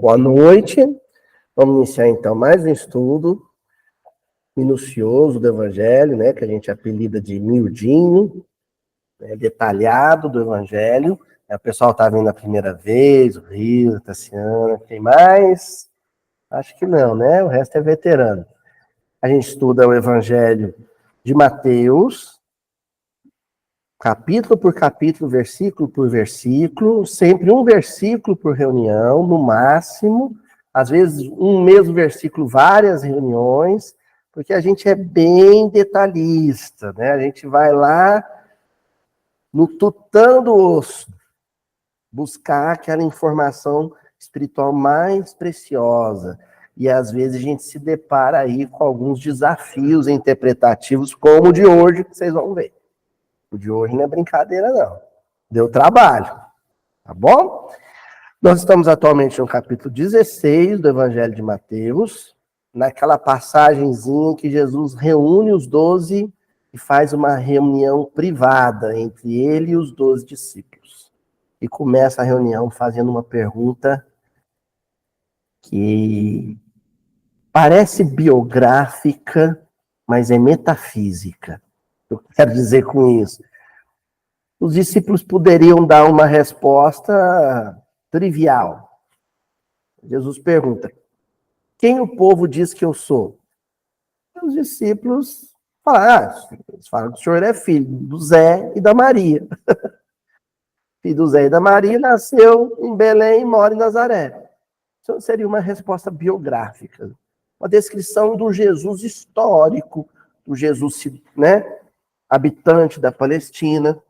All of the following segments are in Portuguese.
Boa noite. Vamos iniciar então mais um estudo minucioso do Evangelho, né, que a gente apelida de miudinho, né, detalhado do Evangelho. O pessoal está vindo a primeira vez, o Rio, a Tassiana, tem mais? Acho que não, né? O resto é veterano. A gente estuda o Evangelho de Mateus, capítulo por capítulo, versículo por versículo, sempre um versículo por reunião, no máximo, às vezes um mesmo versículo, várias reuniões, porque a gente é bem detalhista, né? A gente vai lá no tutano do osso, buscar aquela informação espiritual mais preciosa. E às vezes a gente se depara aí com alguns desafios interpretativos, como o de hoje, que vocês vão ver. O de hoje não é brincadeira, não. Deu trabalho, tá bom? Nós estamos atualmente no capítulo 16 do Evangelho de Mateus, naquela passagenzinha que Jesus reúne os 12 e faz uma reunião privada entre ele e os 12 discípulos. E começa a reunião fazendo uma pergunta que parece biográfica, mas é metafísica. Eu quero dizer com isso. Os discípulos poderiam dar uma resposta trivial. Jesus pergunta: quem o povo diz que eu sou? E os discípulos eles falam que o senhor é filho do Zé e da Maria. Filho do Zé e da Maria, nasceu em Belém e mora em Nazaré. Isso seria uma resposta biográfica. Uma descrição do Jesus histórico, do Jesus, né, habitante da Palestina.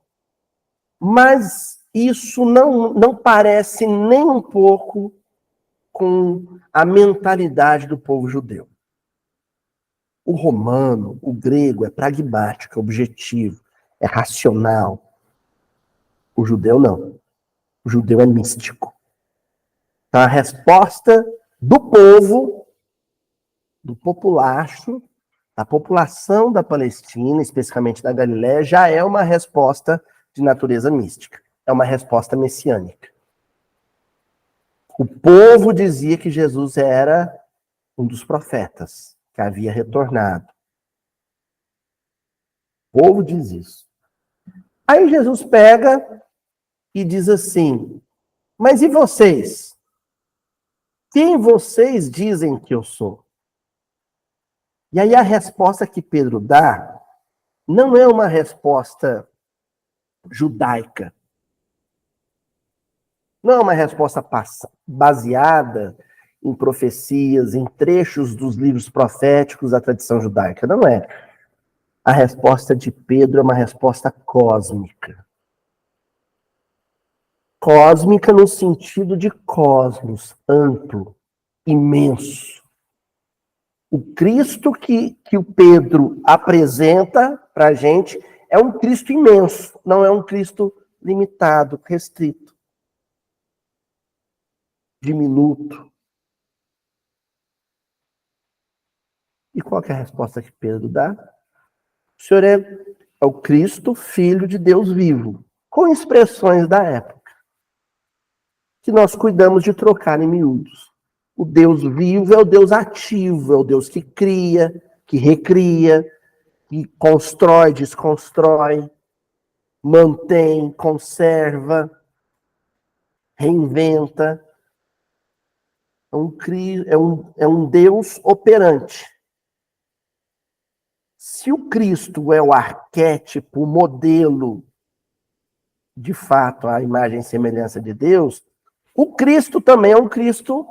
Mas isso não parece nem um pouco com a mentalidade do povo judeu. O romano, o grego, é pragmático, é objetivo, é racional. O judeu não. O judeu é místico. Então, a resposta do povo, do populacho, da população da Palestina, especificamente da Galiléia, já é uma resposta de natureza mística. É uma resposta messiânica. O povo dizia que Jesus era um dos profetas que havia retornado. O povo diz isso. Aí Jesus pega e diz assim: mas e vocês? Quem vocês dizem que eu sou? E aí a resposta que Pedro dá não é uma resposta judaica. Não é uma resposta baseada em profecias, em trechos dos livros proféticos da tradição judaica. Não é. A resposta de Pedro é uma resposta cósmica. Cósmica no sentido de cosmos, amplo, imenso. O Cristo que o Pedro apresenta para a gente é um Cristo imenso, não é um Cristo limitado, restrito, diminuto. E qual que é a resposta que Pedro dá? O Senhor é o Cristo, Filho de Deus vivo, com expressões da época, que nós cuidamos de trocar em miúdos. O Deus vivo é o Deus ativo, é o Deus que cria, que recria, que constrói, desconstrói, mantém, conserva, reinventa. É um Deus operante. Se o Cristo é o arquétipo, o modelo, de fato, a imagem e semelhança de Deus, o Cristo também é um Cristo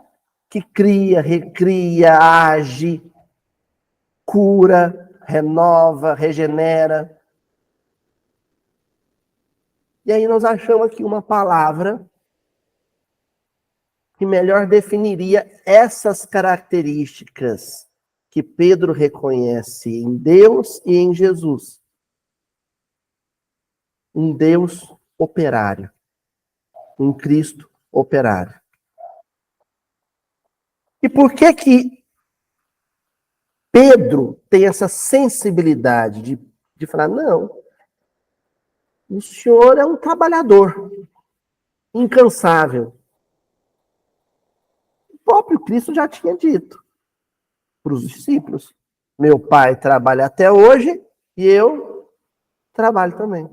que cria, recria, age, cura, renova, regenera. E aí nós achamos aqui uma palavra que melhor definiria essas características que Pedro reconhece em Deus e em Jesus. Um Deus operário. Um Cristo operário. E por que Pedro tem essa sensibilidade de falar, não, o senhor é um trabalhador, incansável. Cristo já tinha dito para os discípulos: meu pai trabalha até hoje e eu trabalho também.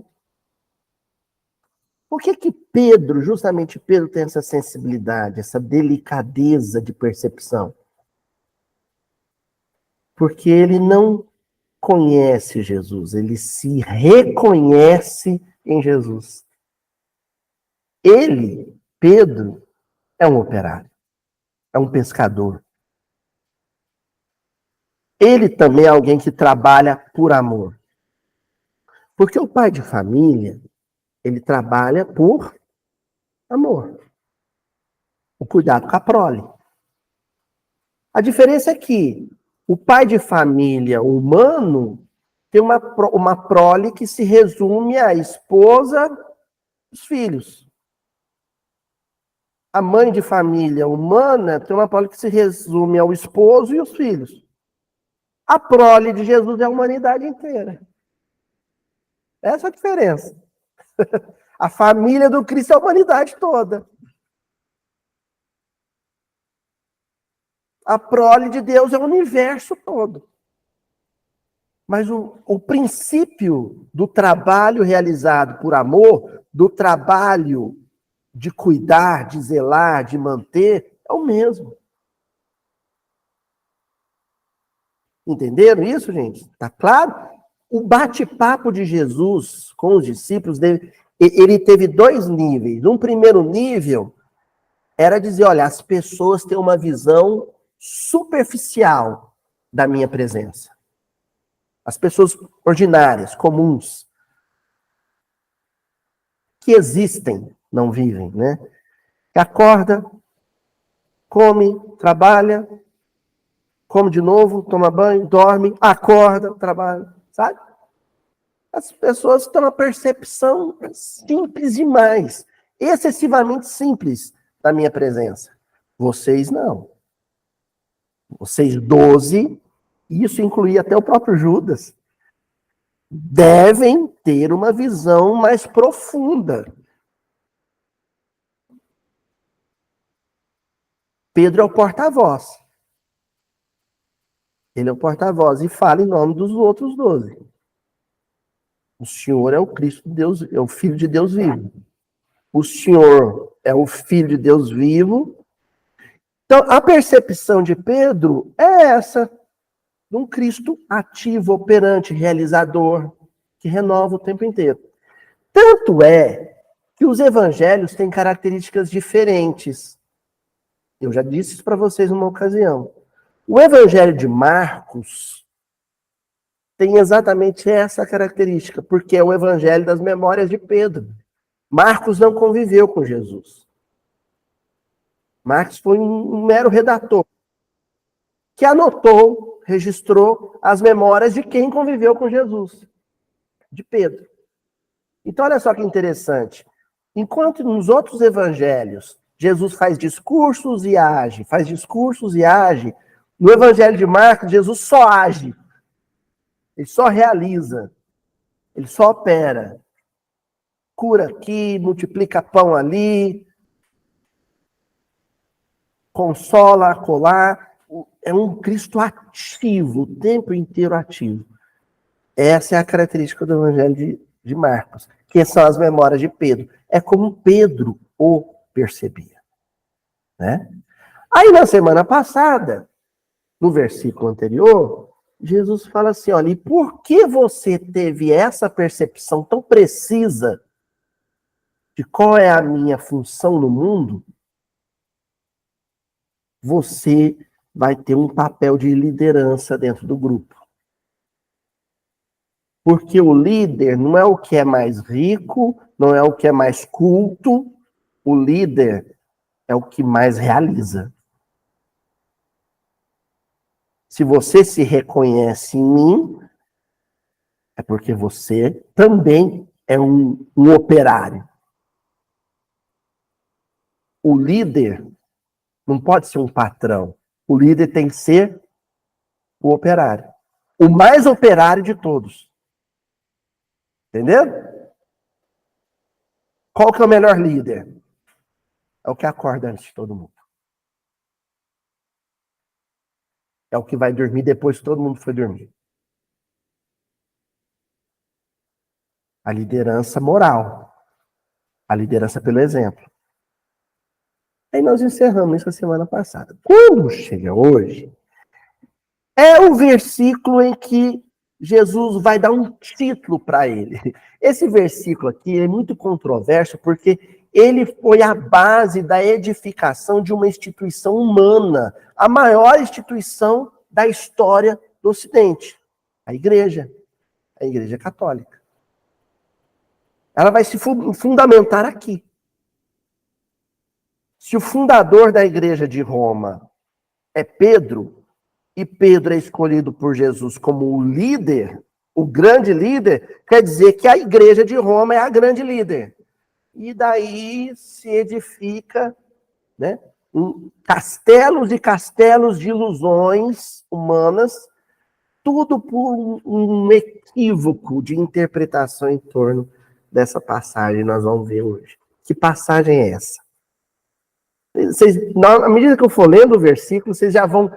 Por que Pedro, justamente Pedro, tem essa sensibilidade, essa delicadeza de percepção? Porque ele não conhece Jesus, ele se reconhece em Jesus. Ele, Pedro, é um operário, é um pescador. Ele também é alguém que trabalha por amor. Porque o pai de família, ele trabalha por amor. O cuidado com a prole. A diferença é que o pai de família humano tem uma prole que se resume à esposa e os filhos. A mãe de família humana tem uma prole que se resume ao esposo e os filhos. A prole de Jesus é a humanidade inteira. Essa é a diferença. A família do Cristo é a humanidade toda. A prole de Deus é o universo todo. Mas o princípio do trabalho realizado por amor, do trabalho de cuidar, de zelar, de manter, é o mesmo. Entenderam isso, gente? Tá claro? O bate-papo de Jesus com os discípulos, ele teve dois níveis. Um primeiro nível era dizer, olha, as pessoas têm uma visão superficial da minha presença. As pessoas ordinárias, comuns, que existem, não vivem, né? Que acorda, come, trabalha, come de novo, toma banho, dorme, acorda, trabalha, sabe? As pessoas têm uma percepção simples demais, excessivamente simples da minha presença. Vocês não. Vocês 12, isso incluía até o próprio Judas, devem ter uma visão mais profunda. Pedro é o porta-voz. Ele é o porta-voz e fala em nome dos outros 12. O Senhor é o Cristo de Deus, é o Filho de Deus vivo. O Senhor é o Filho de Deus vivo. Então, a percepção de Pedro é essa, de um Cristo ativo, operante, realizador, que renova o tempo inteiro. Tanto é que os evangelhos têm características diferentes. Eu já disse isso para vocês numa ocasião. O evangelho de Marcos tem exatamente essa característica, porque é o evangelho das memórias de Pedro. Marcos não conviveu com Jesus. Marcos foi um mero redator que anotou, registrou as memórias de quem conviveu com Jesus, de Pedro. Então, olha só que interessante. Enquanto nos outros evangelhos Jesus faz discursos e age, no evangelho de Marcos, Jesus só age. Ele só realiza. Ele só opera. Cura aqui, multiplica pão ali, consola acolá. É um Cristo ativo, o tempo inteiro ativo. Essa é a característica do evangelho de Marcos, que são as memórias de Pedro. É como Pedro o percebia. Né? Aí na semana passada, no versículo anterior, Jesus fala assim, olha, e por que você teve essa percepção tão precisa de qual é a minha função no mundo? Você vai ter um papel de liderança dentro do grupo. Porque o líder não é o que é mais rico, não é o que é mais culto, o líder é o que mais realiza. Se você se reconhece em mim, é porque você também é um operário. O líder não pode ser um patrão. O líder tem que ser o operário. O mais operário de todos. Entendeu? Qual que é o melhor líder? É o que acorda antes de todo mundo. É o que vai dormir depois que todo mundo foi dormir. A liderança moral. A liderança pelo exemplo. Aí nós encerramos isso a semana passada. Quando chega hoje, é o versículo em que Jesus vai dar um título para ele. Esse versículo aqui é muito controverso porque ele foi a base da edificação de uma instituição humana, a maior instituição da história do Ocidente, a Igreja Católica. Ela vai se fundamentar aqui. Se o fundador da Igreja de Roma é Pedro, e Pedro é escolhido por Jesus como o líder, o grande líder, quer dizer que a Igreja de Roma é a grande líder. E daí se edifica, né, castelos e castelos de ilusões humanas, tudo por um equívoco de interpretação em torno dessa passagem que nós vamos ver hoje. Que passagem é essa? Vocês, à medida que eu for lendo o versículo, vocês já vão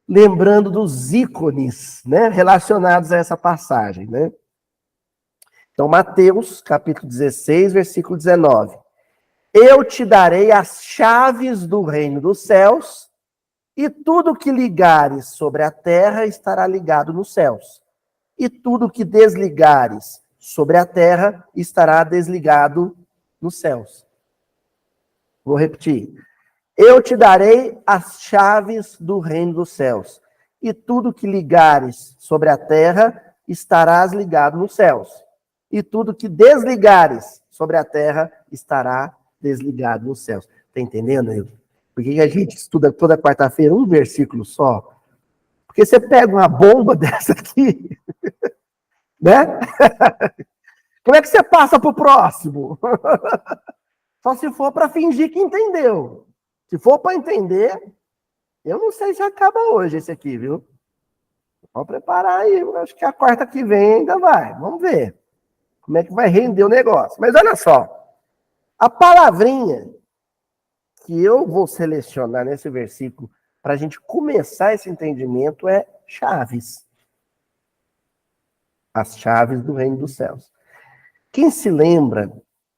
lembrando dos ícones, né, relacionados a essa passagem, né? Então, Mateus, capítulo 16, versículo 19. Eu te darei as chaves do reino dos céus, e tudo que ligares sobre a terra estará ligado nos céus. E tudo que desligares sobre a terra estará desligado nos céus. Vou repetir. Eu te darei as chaves do reino dos céus, e tudo que ligares sobre a terra estarás ligado nos céus. E tudo que desligares sobre a terra estará desligado nos céus. Tá entendendo? Por que a gente estuda toda quarta-feira um versículo só? Porque você pega uma bomba dessa aqui, né? Como é que você passa para o próximo? Só se for para fingir que entendeu. Se for para entender, eu não sei se acaba hoje esse aqui, viu? Vamos preparar aí. Acho que a quarta que vem ainda vai. Vamos ver como é que vai render o negócio. Mas olha só. A palavrinha que eu vou selecionar nesse versículo para a gente começar esse entendimento é chaves. As chaves do reino dos céus. Quem se lembra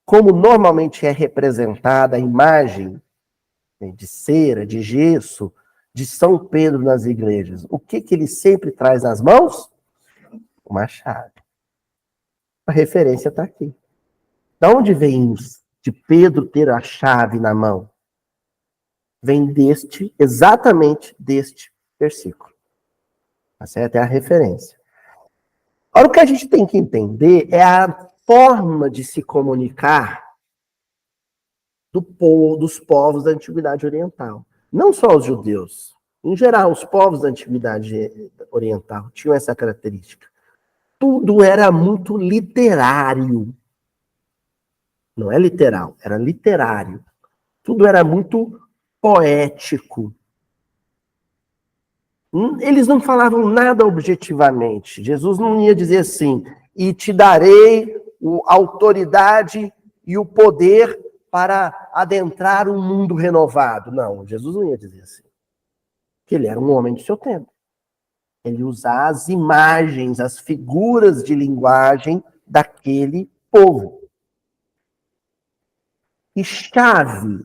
como normalmente é representada a imagem de cera, de gesso, de São Pedro nas igrejas? O que ele sempre traz nas mãos? Uma chave. A referência está aqui. Da onde vem isso? De Pedro ter a chave na mão? Vem exatamente deste versículo. Essa é a referência. Agora, o que a gente tem que entender é a forma de se comunicar dos povos da Antiguidade Oriental. Não só os judeus. Em geral, os povos da Antiguidade Oriental tinham essa característica. Tudo era muito literário. Não é literal, era literário. Tudo era muito poético. Eles não falavam nada objetivamente. Jesus não ia dizer assim, e te darei a autoridade e o poder para adentrar um mundo renovado. Não, Jesus não ia dizer assim. Porque ele era um homem do seu tempo. Ele usava as imagens, as figuras de linguagem daquele povo. E chave.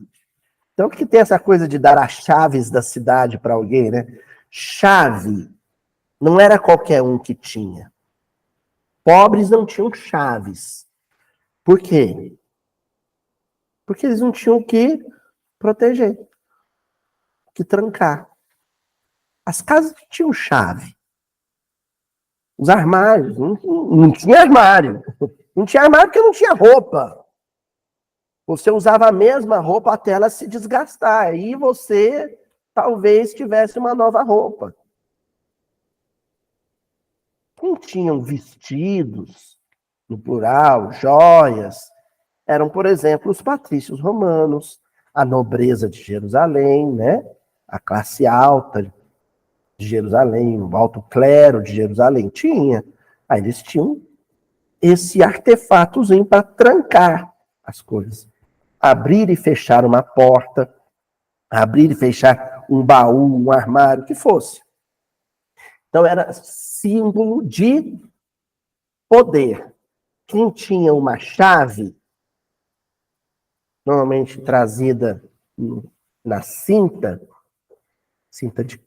Então, que tem essa coisa de dar as chaves da cidade para alguém, né? Chave. Não era qualquer um que tinha. Pobres não tinham chaves. Por quê? Porque eles não tinham o que proteger, o que trancar. As casas não tinham chave. Os armários, não tinha armário. Não tinha armário porque não tinha roupa. Você usava a mesma roupa até ela se desgastar. Aí você talvez tivesse uma nova roupa. Não tinham vestidos, no plural, joias. Eram, por exemplo, os patrícios romanos, a nobreza de Jerusalém, né? A classe alta de Jerusalém, o alto clero de Jerusalém. Tinha. Aí eles tinham esse artefatozinho para trancar as coisas. Abrir e fechar uma porta, abrir e fechar um baú, um armário, o que fosse. Então era símbolo de poder. Quem tinha uma chave, normalmente trazida na cinta de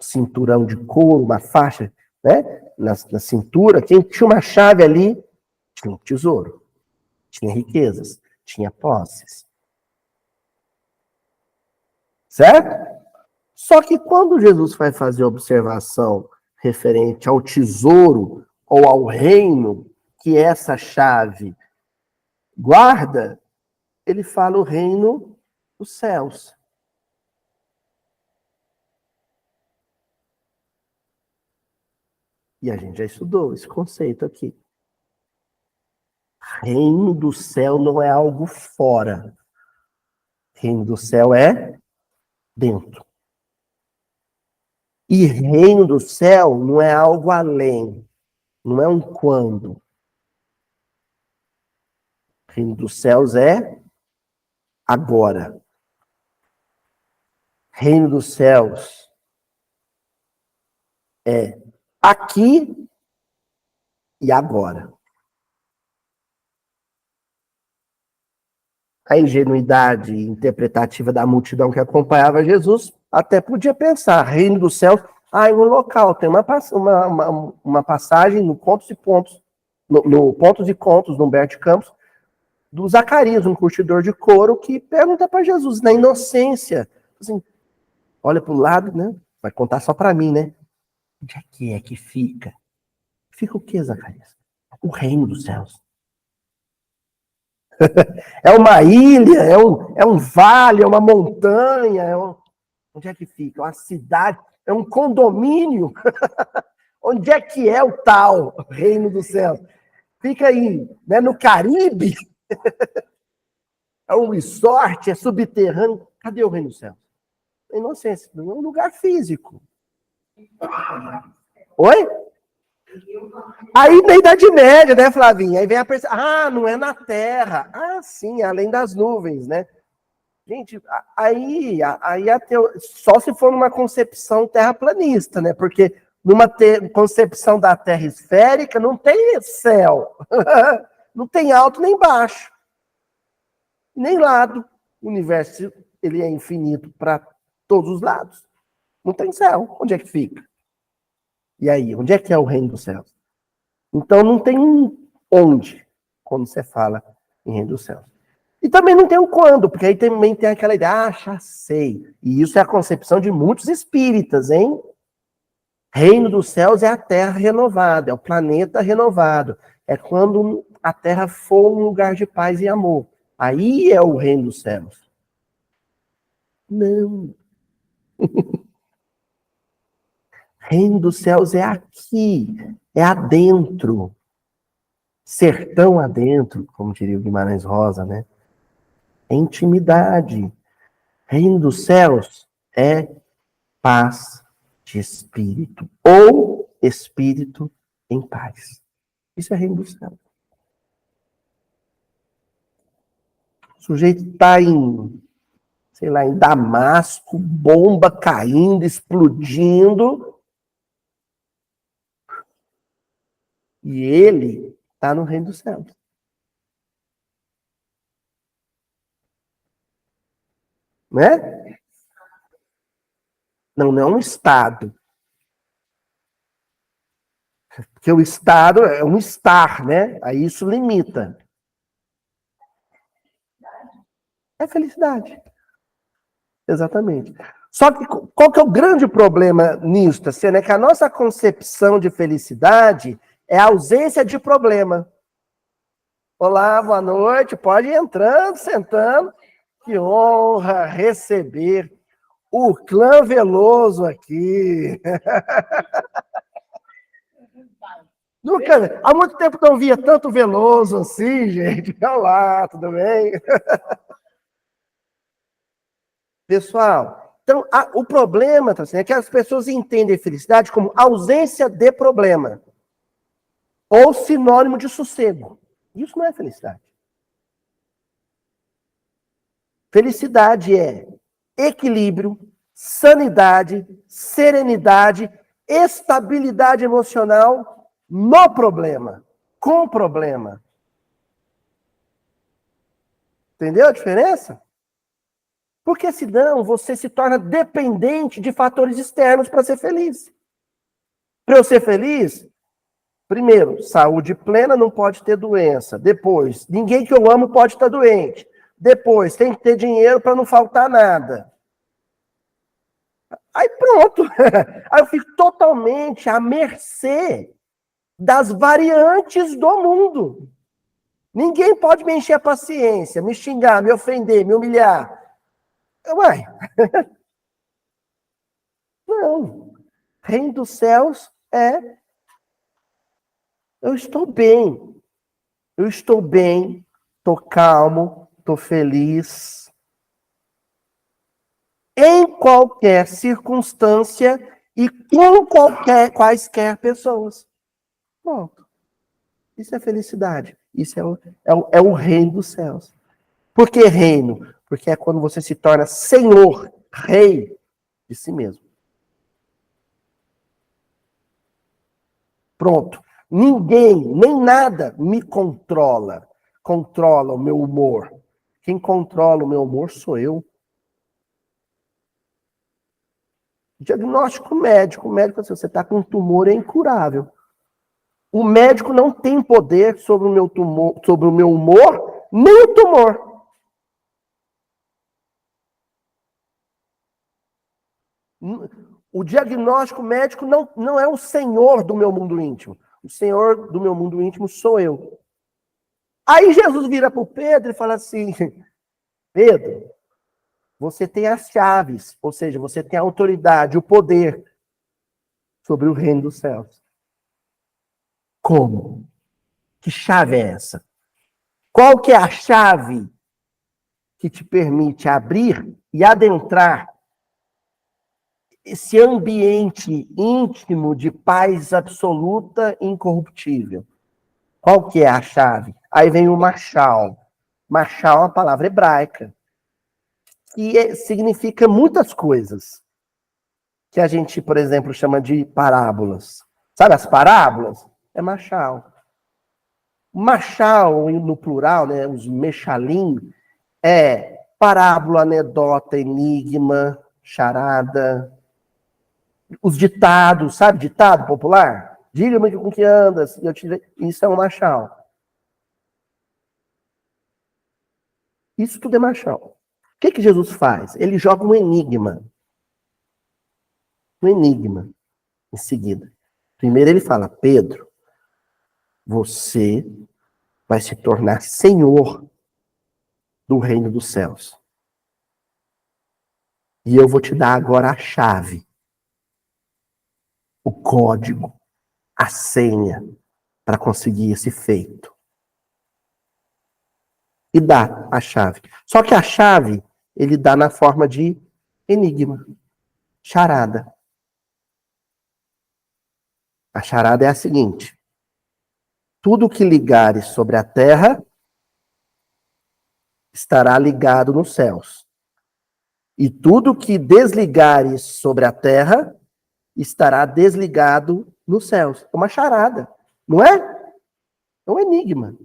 cinturão de couro, uma faixa, né? Na cintura, quem tinha uma chave ali tinha um tesouro, tinha riquezas, tinha posses. Certo? Só que quando Jesus vai fazer a observação referente ao tesouro ou ao reino que essa chave guarda, ele fala o reino dos céus. E a gente já estudou esse conceito aqui. Reino do céu não é algo fora. Reino do céu é dentro. E reino do céu não é algo além. Não é um quando. Reino dos céus é agora. Reino dos céus é aqui e agora. A ingenuidade interpretativa da multidão que acompanhava Jesus até podia pensar, reino dos céus, no local, tem uma passagem no Contos e Pontos, no Pontos e Contos, no Humberto de Campos, do Zacarias, um curtidor de couro, que pergunta para Jesus, na inocência, assim, olha para o lado, né? Vai contar só para mim, né? Onde é que fica? Fica o que, Zacarias? O reino dos céus. É uma ilha, é um vale, é uma montanha, onde é que fica? É uma cidade, é um condomínio. Onde é que é o tal reino dos céus? Fica aí, né, no Caribe? É um resort, é subterrâneo. Cadê o reino dos céus? Inocência, não é um lugar físico. Oi? Aí na Idade Média, né, Flavinha? Aí vem a percepção, não é na Terra. Sim, além das nuvens, né? Gente, só se for numa concepção terraplanista, né? Porque numa concepção da Terra esférica não tem céu. Não tem alto nem baixo. Nem lado. O universo ele é infinito para todos os lados. Não tem céu. Onde é que fica? E aí, onde é que é o reino dos céus? Então não tem um onde, quando você fala em reino dos céus. E também não tem um quando, porque aí também tem aquela ideia, já sei. E isso é a concepção de muitos espíritas, hein? Reino dos céus é a terra renovada, é o planeta renovado. É quando a terra for um lugar de paz e amor. Aí é o reino dos céus. Não. Reino dos céus é aqui, é adentro. Sertão adentro, como diria o Guimarães Rosa, né? É intimidade. Reino dos céus é paz de espírito, ou espírito em paz. Isso é reino dos céus. O sujeito está sei lá, em Damasco, bomba caindo, explodindo, e ele está no reino dos céus. Né? Não é um estado. Porque o estado é um estar, né? Aí isso limita. É felicidade. Exatamente. Só que qual que é o grande problema nisso, assim, né? Que a nossa concepção de felicidade é a ausência de problema. Olá, boa noite, pode ir entrando, sentando. Que honra receber o clã Veloso aqui. Nunca, há muito tempo não via tanto Veloso assim, gente. Olá, tudo bem? Pessoal, então o problema tá, assim, é que as pessoas entendem felicidade como ausência de problema ou sinônimo de sossego. Isso não é felicidade. Felicidade é equilíbrio, sanidade, serenidade estabilidade emocional no problema, com o problema. Entendeu a diferença? Porque senão você se torna dependente de fatores externos para ser feliz. Para eu ser feliz, primeiro, saúde plena, não pode ter doença. Depois, ninguém que eu amo pode estar doente. Depois, tem que ter dinheiro para não faltar nada. Aí pronto. Aí eu fico totalmente à mercê das variantes do mundo. Ninguém pode me encher a paciência, me xingar, me ofender, me humilhar. Uai, não. Reino dos céus é eu estou bem. Eu estou bem, estou calmo, estou feliz. Em qualquer circunstância e com quaisquer pessoas. Pronto. Isso é felicidade. Isso é o reino dos céus. Por que reino? Porque é quando você se torna senhor, rei de si mesmo. Pronto. Ninguém, nem nada me controla. Controla o meu humor. Quem controla o meu humor sou eu. Diagnóstico médico. O médico, assim, você está com um tumor, é incurável. O médico não tem poder sobre o meu tumor, sobre o meu humor, nem o tumor. O diagnóstico médico não é o senhor do meu mundo íntimo. O senhor do meu mundo íntimo sou eu. Aí Jesus vira para o Pedro e fala assim: Pedro, você tem as chaves, ou seja, você tem a autoridade, o poder sobre o reino dos céus. Como? Que chave é essa? Qual que é a chave que te permite abrir e adentrar esse ambiente íntimo de paz absoluta e incorruptível? Qual que é a chave? Aí vem o machal. Machal é uma palavra hebraica que significa muitas coisas. Que a gente, por exemplo, chama de parábolas. Sabe as parábolas? É machal. Machal, no plural, né, os mechalim, é parábola, anedota, enigma, charada. Os ditados, sabe ditado popular? Diga-me com que andas. Isso é um machal. Isso tudo é machal. O que Jesus faz? Ele joga um enigma. Um enigma em seguida. Primeiro ele fala: Pedro, você vai se tornar senhor do reino dos céus. E eu vou te dar agora a chave, o código, a senha para conseguir esse feito. E dá a chave. Só que a chave ele dá na forma de enigma, charada. A charada é a seguinte: tudo que ligares sobre a terra estará ligado nos céus. E tudo que desligares sobre a terra estará desligado nos céus. É uma charada, não é? É um enigma.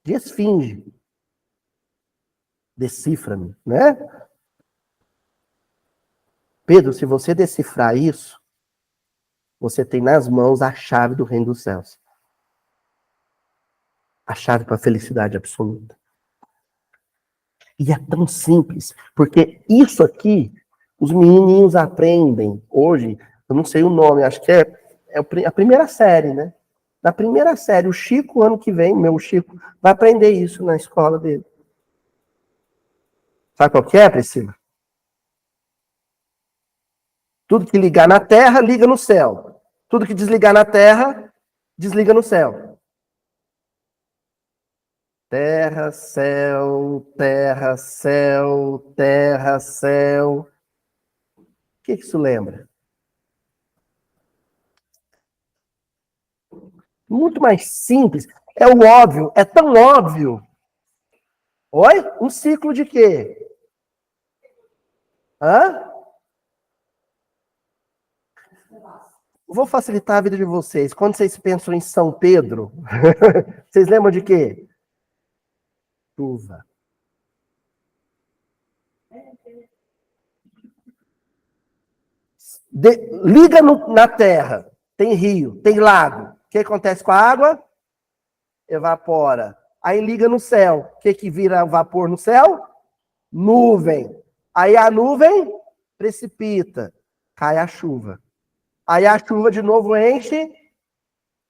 De esfinge. Decifra-me, né? Pedro, se você decifrar isso, você tem nas mãos a chave do reino dos céus. A chave para a felicidade absoluta. E é tão simples, porque isso aqui, os menininhos aprendem hoje, eu não sei o nome, acho que é a primeira série, né? Na primeira série, o Chico, ano que vem, meu Chico, vai aprender isso na escola dele. Sabe qual que é, Priscila? Tudo que ligar na terra, liga no céu. Tudo que desligar na terra, desliga no céu. Terra, céu, terra, céu, terra, céu. O que isso lembra? Muito mais simples. É o óbvio, é tão óbvio. Oi? Um ciclo de quê? Hã? vou facilitar a vida de vocês. Quando vocês pensam em São Pedro, vocês lembram de quê? Chuva. Liga na terra, tem rio, tem lago. O que acontece com a água? Evapora. Aí liga no céu. O que vira vapor no céu? Nuvem. Aí a nuvem precipita. Cai a chuva. Aí a chuva de novo enche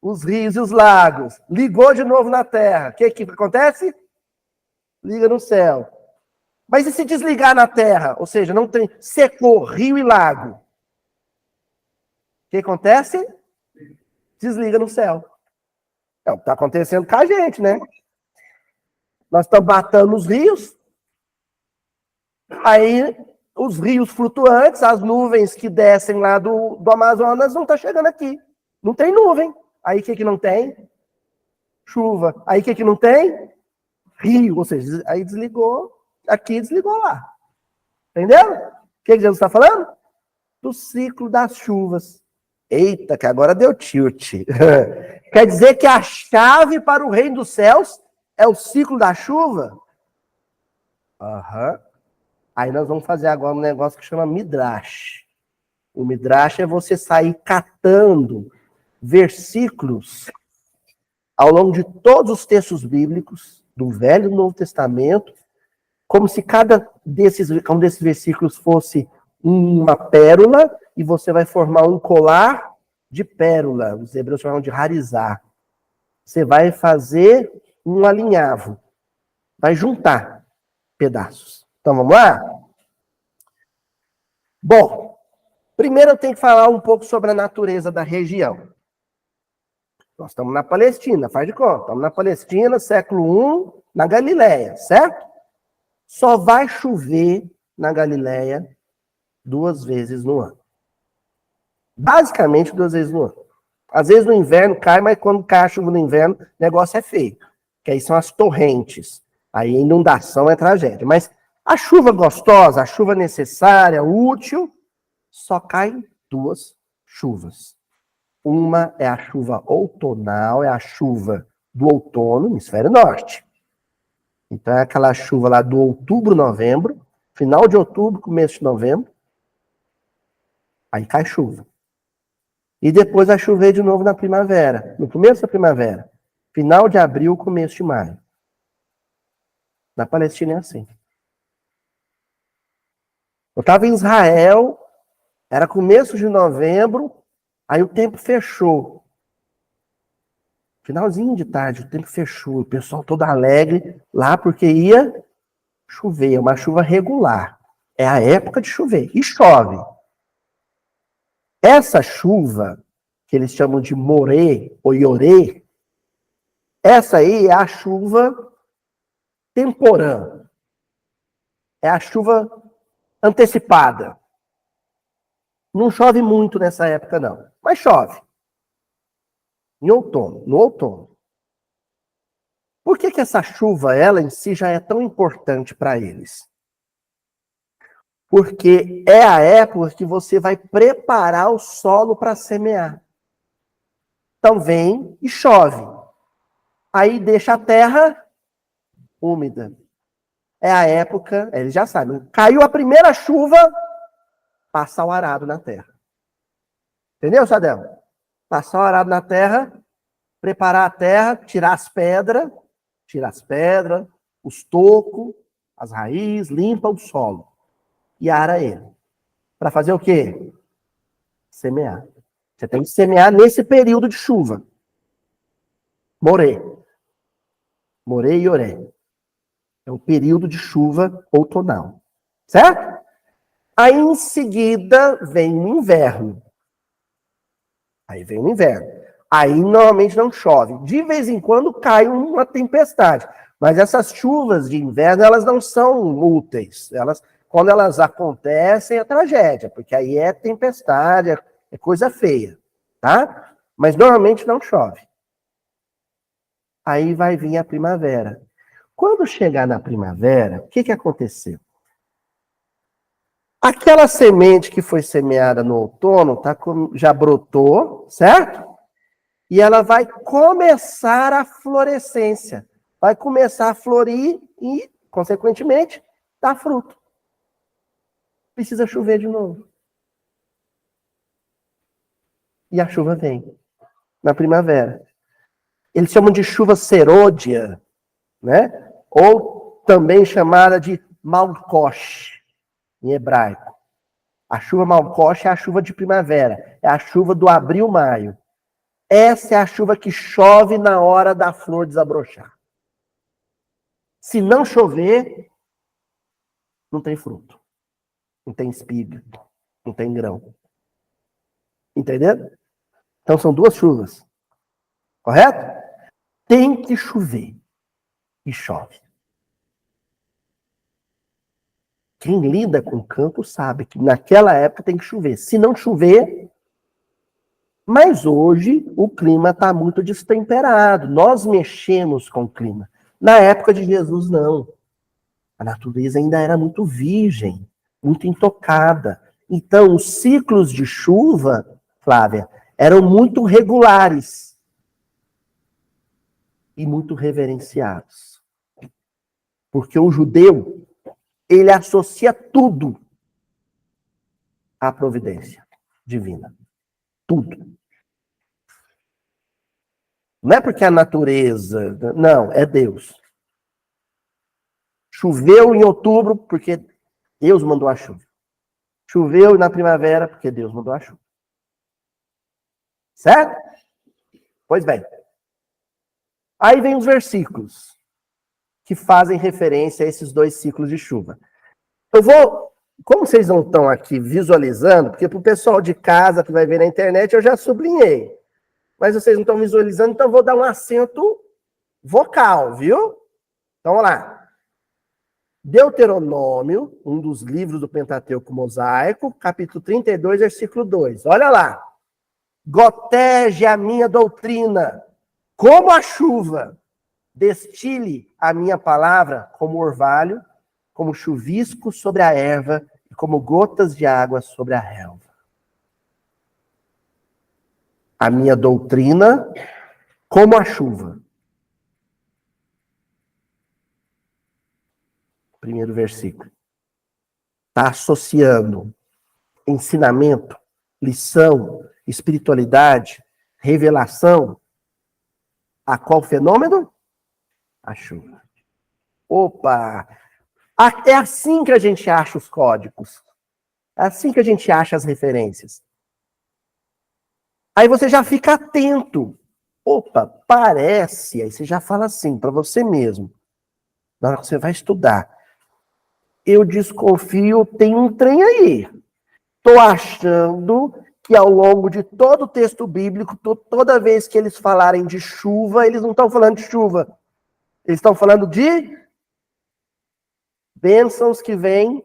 os rios e os lagos. Ligou de novo na terra. O que acontece? Liga no céu. Mas e se desligar na terra? Ou seja, não tem, secou rio e lago. O que acontece? Desliga no céu. É o que está acontecendo com a gente, né? Nós estamos batendo os rios, aí os rios flutuantes, as nuvens que descem lá do Amazonas não estão chegando aqui. Não tem nuvem. Aí o que não tem? Chuva. Aí o que não tem? Rio. Ou seja, aí desligou aqui, desligou lá. Entendeu? O que Jesus está falando? Do ciclo das chuvas. Eita, que agora deu tilt. Quer dizer que a chave para o reino dos céus é o ciclo da chuva? Aham. Aí nós vamos fazer agora um negócio que chama Midrash. O Midrash é você sair catando versículos ao longo de todos os textos bíblicos, do Velho e do Novo Testamento, como se cada desses versículos fosse uma pérola, e você vai formar um colar de pérola. Os hebreus chamam de harizá. Você vai fazer um alinhavo. Vai juntar pedaços. Então, vamos lá? Bom, primeiro eu tenho que falar um pouco sobre a natureza da região. Nós estamos na Palestina, faz de conta. Estamos na Palestina, século I, na Galileia, certo? Só vai chover na Galileia 2 vezes no ano. Basicamente 2 vezes no ano. Às vezes no inverno cai, mas quando cai a chuva no inverno, o negócio é feio. Que aí são as torrentes. Aí a inundação é tragédia. Mas a chuva gostosa, a chuva necessária, útil, só cai 2 chuvas. Uma é a chuva outonal, é a chuva do outono, hemisfério norte. Então é aquela chuva lá do outubro, novembro, final de outubro, começo de novembro. Aí cai chuva. E depois vai chover de novo na primavera, no começo da primavera. Final de abril, começo de maio. Na Palestina é assim. Eu estava em Israel, era começo de novembro, aí o tempo fechou. Finalzinho de tarde, o tempo fechou. O pessoal todo alegre lá porque ia chover, é uma chuva regular. É a época de chover. E chove. Essa chuva, que eles chamam de morê ou iorê, essa aí é a chuva temporã. É a chuva antecipada. Não chove muito nessa época, não. Mas chove. Em outono, no outono. Por que essa chuva, ela em si, já é tão importante para eles? Porque é a época que você vai preparar o solo para semear. Então vem e chove. Aí deixa a terra úmida. É a época, eles já sabem, caiu a primeira chuva, passar o arado na terra. Entendeu, Sadel? Passar o arado na terra, preparar a terra, tirar as pedras, os tocos, as raízes, limpa o solo e ara ele. Para fazer o quê? Semear. Você tem que semear nesse período de chuva. Morê e oré. É o período de chuva outonal. Certo? Aí em seguida vem o inverno. Aí normalmente não chove. De vez em quando cai uma tempestade. Mas essas chuvas de inverno, elas não são úteis. Quando elas acontecem, é tragédia. Porque aí é tempestade, é coisa feia. Tá? Mas normalmente não chove. Aí vai vir a primavera. Quando chegar na primavera, o que aconteceu? Aquela semente que foi semeada no outono já brotou, certo? E ela vai começar a florescência. Vai começar a florir e, consequentemente, dar fruto. Precisa chover de novo. E a chuva vem na primavera. Eles chamam de chuva serôdia, né? Ou também chamada de malkosh, em hebraico. A chuva malkosh é a chuva de primavera. É a chuva do abril-maio. Essa é a chuva que chove na hora da flor desabrochar. Se não chover, não tem fruto. Não tem espiga. Não tem grão. Entendeu? Então são duas chuvas. Correto? Tem que chover. E chove. Quem lida com o campo sabe que naquela época tem que chover. Se não chover... Mas hoje o clima está muito destemperado. Nós mexemos com o clima. Na época de Jesus, não. A natureza ainda era muito virgem, muito intocada. Então, os ciclos de chuva, Flávia, eram muito regulares e muito reverenciados. Porque o judeu, ele associa tudo à providência divina. Tudo. Não é porque a natureza... Não, é Deus. Choveu em outubro porque Deus mandou a chuva. Choveu na primavera porque Deus mandou a chuva. Certo? Pois bem. Aí vem os versículos que fazem referência a esses dois ciclos de chuva. Eu vou... Como vocês não estão aqui visualizando, porque para o pessoal de casa que vai ver na internet eu já sublinhei. Mas vocês não estão visualizando, então eu vou dar um acento vocal, viu? Então, vamos lá. Deuteronômio, um dos livros do Pentateuco Mosaico, capítulo 32, versículo 2. Olha lá. Gotege a minha doutrina, como a chuva. Destile a minha palavra como orvalho, como chuvisco sobre a erva e como gotas de água sobre a relva. A minha doutrina, como a chuva. Primeiro versículo. Está associando ensinamento, lição, espiritualidade, revelação. A qual fenômeno? A chuva. Opa! É assim que a gente acha os códigos. É assim que a gente acha as referências. Aí você já fica atento. Opa, parece. Aí você já fala assim para você mesmo. Na hora que você vai estudar. Eu desconfio, tem um trem aí. Estou achando que ao longo de todo o texto bíblico, toda vez que eles falarem de chuva, eles não estão falando de chuva. Eles estão falando de bênçãos que vêm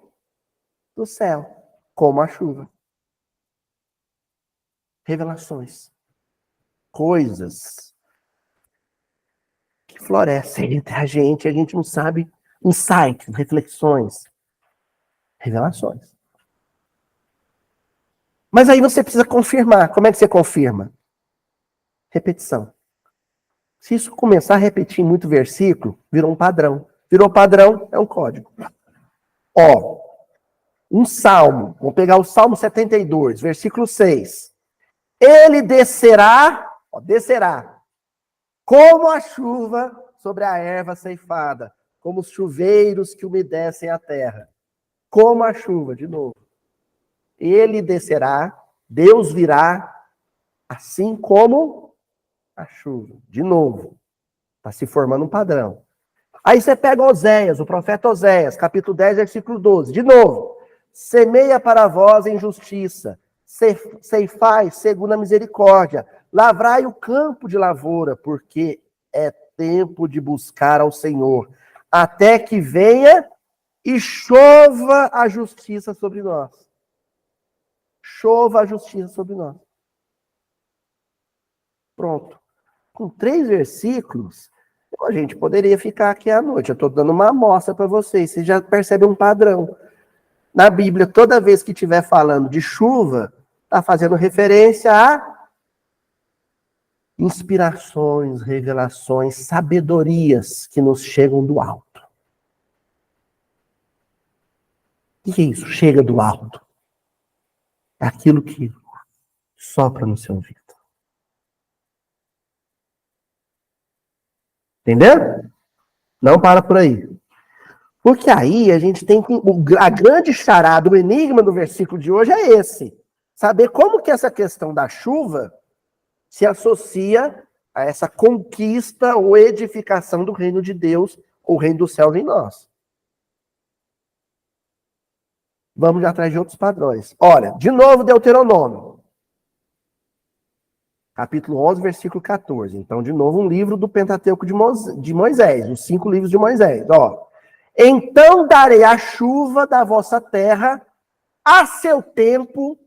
do céu, como a chuva. Revelações. Coisas que florescem entre a gente não sabe. Insights, reflexões. Revelações. Mas aí você precisa confirmar. Como é que você confirma? Repetição. Se isso começar a repetir muito versículo, virou um padrão. Virou padrão, é um código. Ó, um salmo. Vamos pegar o Salmo 72, versículo 6. Ele descerá, descerá, como a chuva sobre a erva ceifada, como os chuveiros que umedecem a terra. Como a chuva, de novo. Ele descerá, Deus virá, assim como a chuva. De novo. Está se formando um padrão. Aí você pega Oséias, o profeta Oséias, capítulo 10, versículo 12. De novo. Semeia para vós em justiça, ceifai segundo a misericórdia, lavrai o campo de lavoura, porque é tempo de buscar ao Senhor, até que venha e chova a justiça sobre nós. Chova a justiça sobre nós. Pronto. Com 3 versículos, a gente poderia ficar aqui à noite. Eu estou dando uma amostra para vocês. Vocês já percebem um padrão. Na Bíblia, toda vez que estiver falando de chuva, está fazendo referência a inspirações, revelações, sabedorias que nos chegam do alto. O que é isso? Chega do alto. É aquilo que sopra no seu ouvido. Entendeu? Não para por aí. Porque aí a gente tem que... A grande charada, o enigma do versículo de hoje é esse. Saber como que essa questão da chuva se associa a essa conquista ou edificação do reino de Deus, ou reino dos céus em nós. Vamos atrás de outros padrões. Olha, de novo Deuteronômio. Capítulo 11, versículo 14. Então, de novo, um livro do Pentateuco de Moisés, os 5 livros de Moisés. Ó. Então darei a chuva da vossa terra a seu tempo,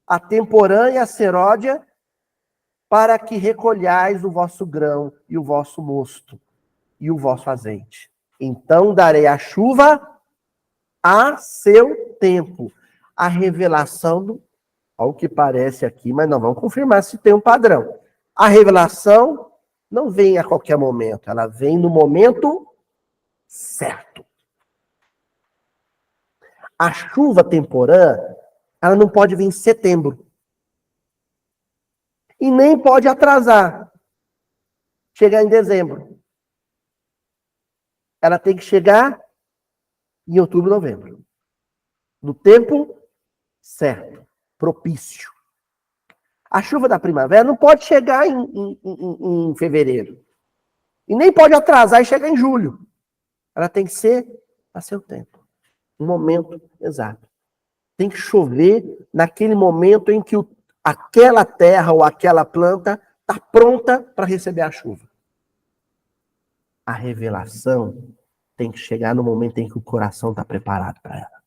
a temporã e a seródia, para que recolhais o vosso grão e o vosso mosto e o vosso azeite. Então darei a chuva a seu tempo. A revelação do... Olha o que parece aqui, mas não vamos confirmar se tem um padrão. A revelação não vem a qualquer momento, ela vem no momento certo. A chuva temporã, ela não pode vir em setembro. E nem pode atrasar. Chegar em dezembro. Ela tem que chegar em outubro, novembro. No tempo certo. Propício. A chuva da primavera não pode chegar em fevereiro. E nem pode atrasar e chegar em julho. Ela tem que ser a seu tempo. Um momento exato. Tem que chover naquele momento em que aquela terra ou aquela planta está pronta para receber a chuva. A revelação tem que chegar no momento em que o coração está preparado para ela.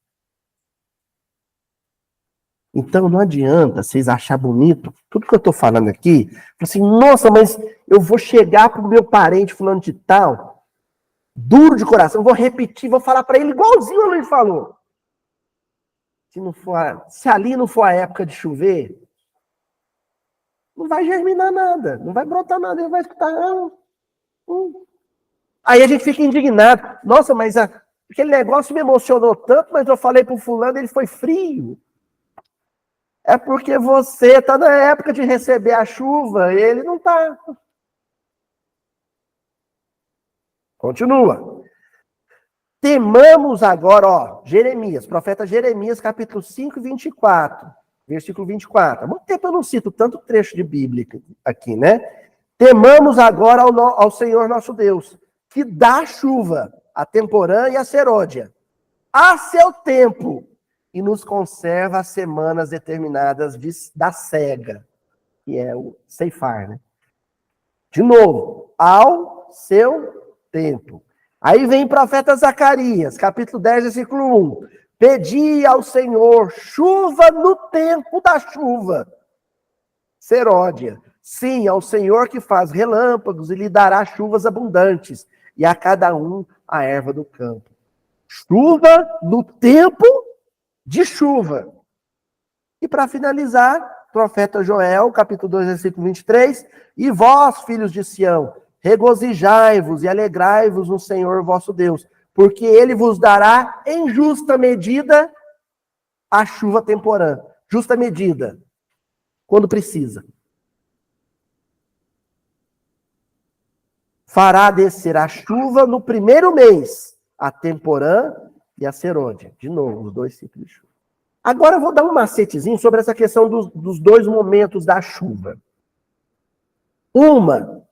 Então não adianta vocês achar bonito tudo que eu estou falando aqui. Assim, nossa, mas eu vou chegar para o meu parente fulano de tal, duro de coração, vou repetir, vou falar para ele igualzinho o Luiz falou. Se ali não for a época de chover, não vai germinar nada, não vai brotar nada, ele vai escutar. Aí a gente fica indignado. Nossa, mas aquele negócio me emocionou tanto, mas eu falei para o fulano, ele foi frio. É porque você está na época de receber a chuva, ele não está. Continua. Temamos agora, ó, Jeremias, profeta Jeremias, capítulo 5, 24, versículo 24. Há muito tempo eu não cito tanto trecho de Bíblia aqui, né? Temamos agora ao Senhor nosso Deus, que dá chuva, a temporã e a seródia, a seu tempo, e nos conserva as semanas determinadas da cega, que é o ceifar, né? De novo, ao seu tempo. Aí vem o profeta Zacarias, capítulo 10, versículo 1. Pedi ao Senhor chuva no tempo da chuva. Seródia. Sim, ao Senhor que faz relâmpagos e lhe dará chuvas abundantes, e a cada um a erva do campo. Chuva no tempo de chuva. E para finalizar, profeta Joel, capítulo 2, versículo 23. E vós, filhos de Sião, regozijai-vos e alegrai-vos no Senhor vosso Deus, porque ele vos dará em justa medida a chuva temporã. Justa medida. Quando precisa. Fará descer a chuva no primeiro mês, a temporã e a serôdia. De novo, os dois ciclos de chuva. Agora eu vou dar um macetezinho sobre essa questão dos dois momentos da chuva. Uma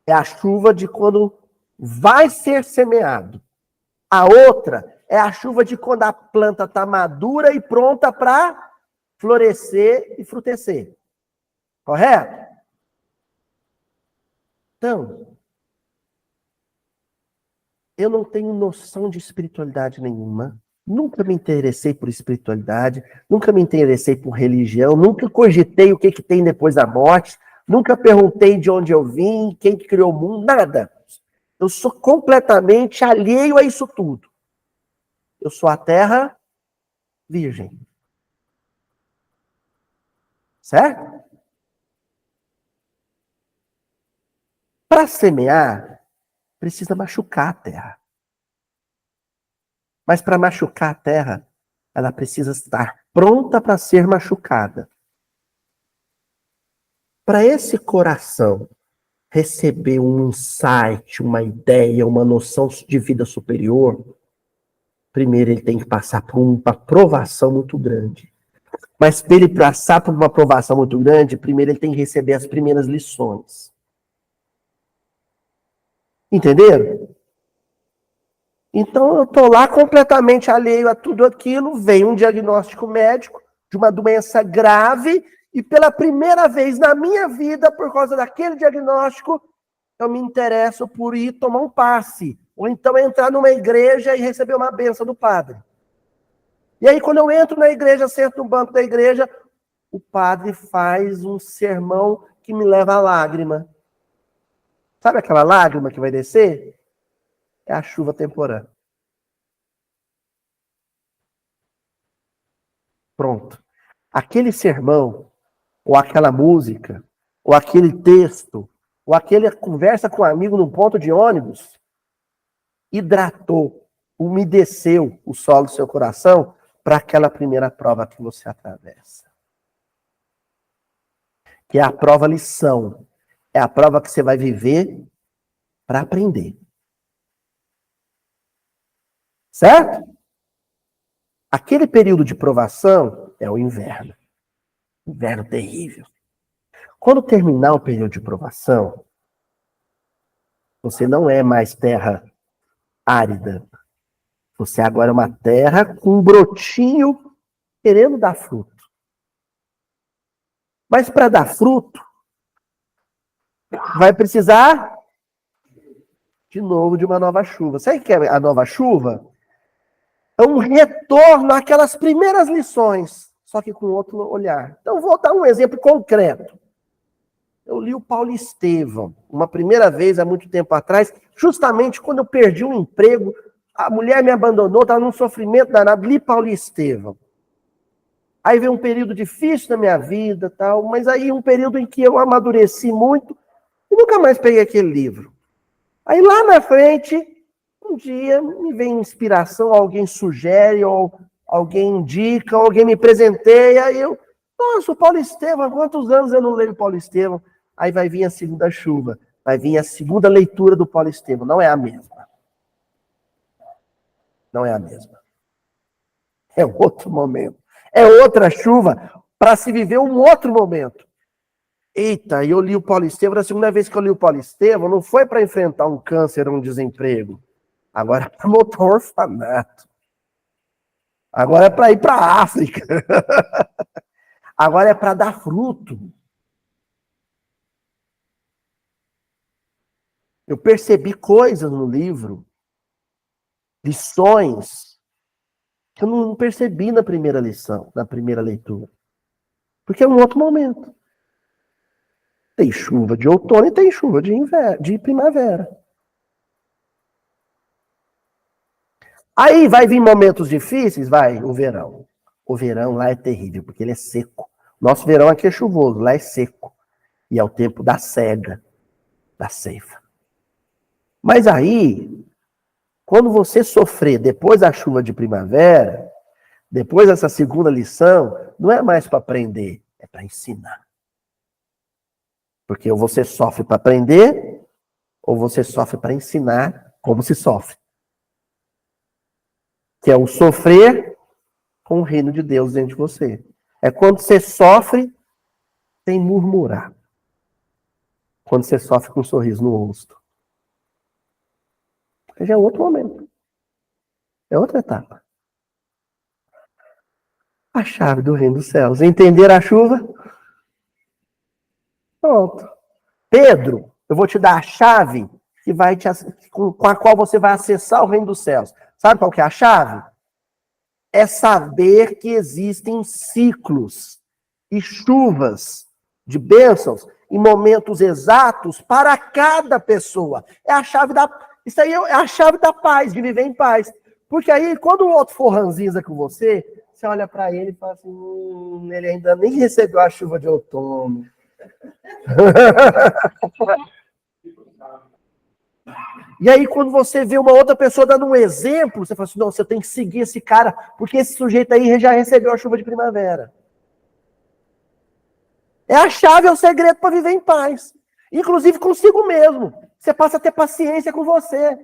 é a chuva de quando vai ser semeado. A outra é a chuva de quando a planta está madura e pronta para florescer e frutecer. Correto? Então, eu não tenho noção de espiritualidade nenhuma. Nunca me interessei por espiritualidade, nunca me interessei por religião, nunca cogitei o que tem depois da morte, nunca perguntei de onde eu vim, quem que criou o mundo, nada. Eu sou completamente alheio a isso tudo. Eu sou a terra virgem. Certo? Para semear, precisa machucar a terra. Mas para machucar a terra, ela precisa estar pronta para ser machucada. Para esse coração receber um insight, uma ideia, uma noção de vida superior, primeiro ele tem que passar por uma provação muito grande. Mas para ele passar por uma provação muito grande, primeiro ele tem que receber as primeiras lições. Entenderam? Então eu estou lá completamente alheio a tudo aquilo, vem um diagnóstico médico de uma doença grave e pela primeira vez na minha vida, por causa daquele diagnóstico, eu me interesso por ir tomar um passe, ou então entrar numa igreja e receber uma bênção do padre. E aí quando eu entro na igreja, sento no banco da igreja, o padre faz um sermão que me leva à lágrima. Sabe aquela lágrima que vai descer? É a chuva temporã. Pronto. Aquele sermão, ou aquela música, ou aquele texto, ou aquela conversa com um amigo no ponto de ônibus, hidratou, umedeceu o solo do seu coração para aquela primeira prova que você atravessa. Que é a prova lição. É a prova que você vai viver para aprender. Certo? Aquele período de provação é o inverno. Inverno terrível. Quando terminar o período de provação, você não é mais terra árida. Você agora é uma terra com um brotinho querendo dar fruto. Mas para dar fruto, vai precisar de novo de uma nova chuva. Sabe o que é a nova chuva? É um retorno àquelas primeiras lições, só que com outro olhar. Então, vou dar um exemplo concreto. Eu li o Paulo Estevão, uma primeira vez, há muito tempo atrás, justamente quando eu perdi um emprego, a mulher me abandonou, estava num sofrimento danado, li Paulo Estevão. Aí veio um período difícil na minha vida, tal, mas aí um período em que eu amadureci muito e nunca mais peguei aquele livro. Aí lá na frente, um dia me vem inspiração, alguém sugere, ou alguém indica, ou alguém me presenteia, e eu, nossa, o Paulo Estevão, há quantos anos eu não leio Paulo Estevão? Aí vai vir a segunda chuva, vai vir a segunda leitura do Paulo Estevão, não é a mesma. Não é a mesma. É outro momento. É outra chuva para se viver um outro momento. Eita, eu li o Paulo Estevão, a segunda vez que eu li o Paulo Estevão, não foi para enfrentar um câncer ou um desemprego. Agora é para montar um orfanato. Agora é para ir para a África. Agora é para dar fruto. Eu percebi coisas no livro, lições, que eu não percebi na primeira lição, na primeira leitura. Porque é um outro momento. Tem chuva de outono e tem chuva de inverno, de primavera. Aí vai vir momentos difíceis? Vai, o verão. O verão lá é terrível, porque ele é seco. Nosso verão aqui é chuvoso, lá é seco. E é o tempo da cega, da ceifa. Mas aí, quando você sofrer depois da chuva de primavera, depois dessa segunda lição, não é mais para aprender, é para ensinar. Porque ou você sofre para aprender, ou você sofre para ensinar como se sofre. Que é o sofrer com o reino de Deus dentro de você. É quando você sofre sem murmurar. Quando você sofre com um sorriso no rosto. Já é outro momento. É outra etapa. A chave do reino dos céus. Entender a chuva? Pronto. Pedro, eu vou te dar a chave que vai com a qual você vai acessar o reino dos céus. Sabe qual que é a chave? É saber que existem ciclos e chuvas de bênçãos em momentos exatos para cada pessoa. É a chave isso aí é a chave da paz, de viver em paz. Porque aí, quando o outro for ranzinza com você você olha para ele e fala assim, ele ainda nem recebeu a chuva de outono. E aí, quando você vê uma outra pessoa dando um exemplo, você fala assim, não, você tem que seguir esse cara, porque esse sujeito aí já recebeu a chuva de primavera. É a chave, é o segredo para viver em paz. Inclusive consigo mesmo. Você passa a ter paciência com você.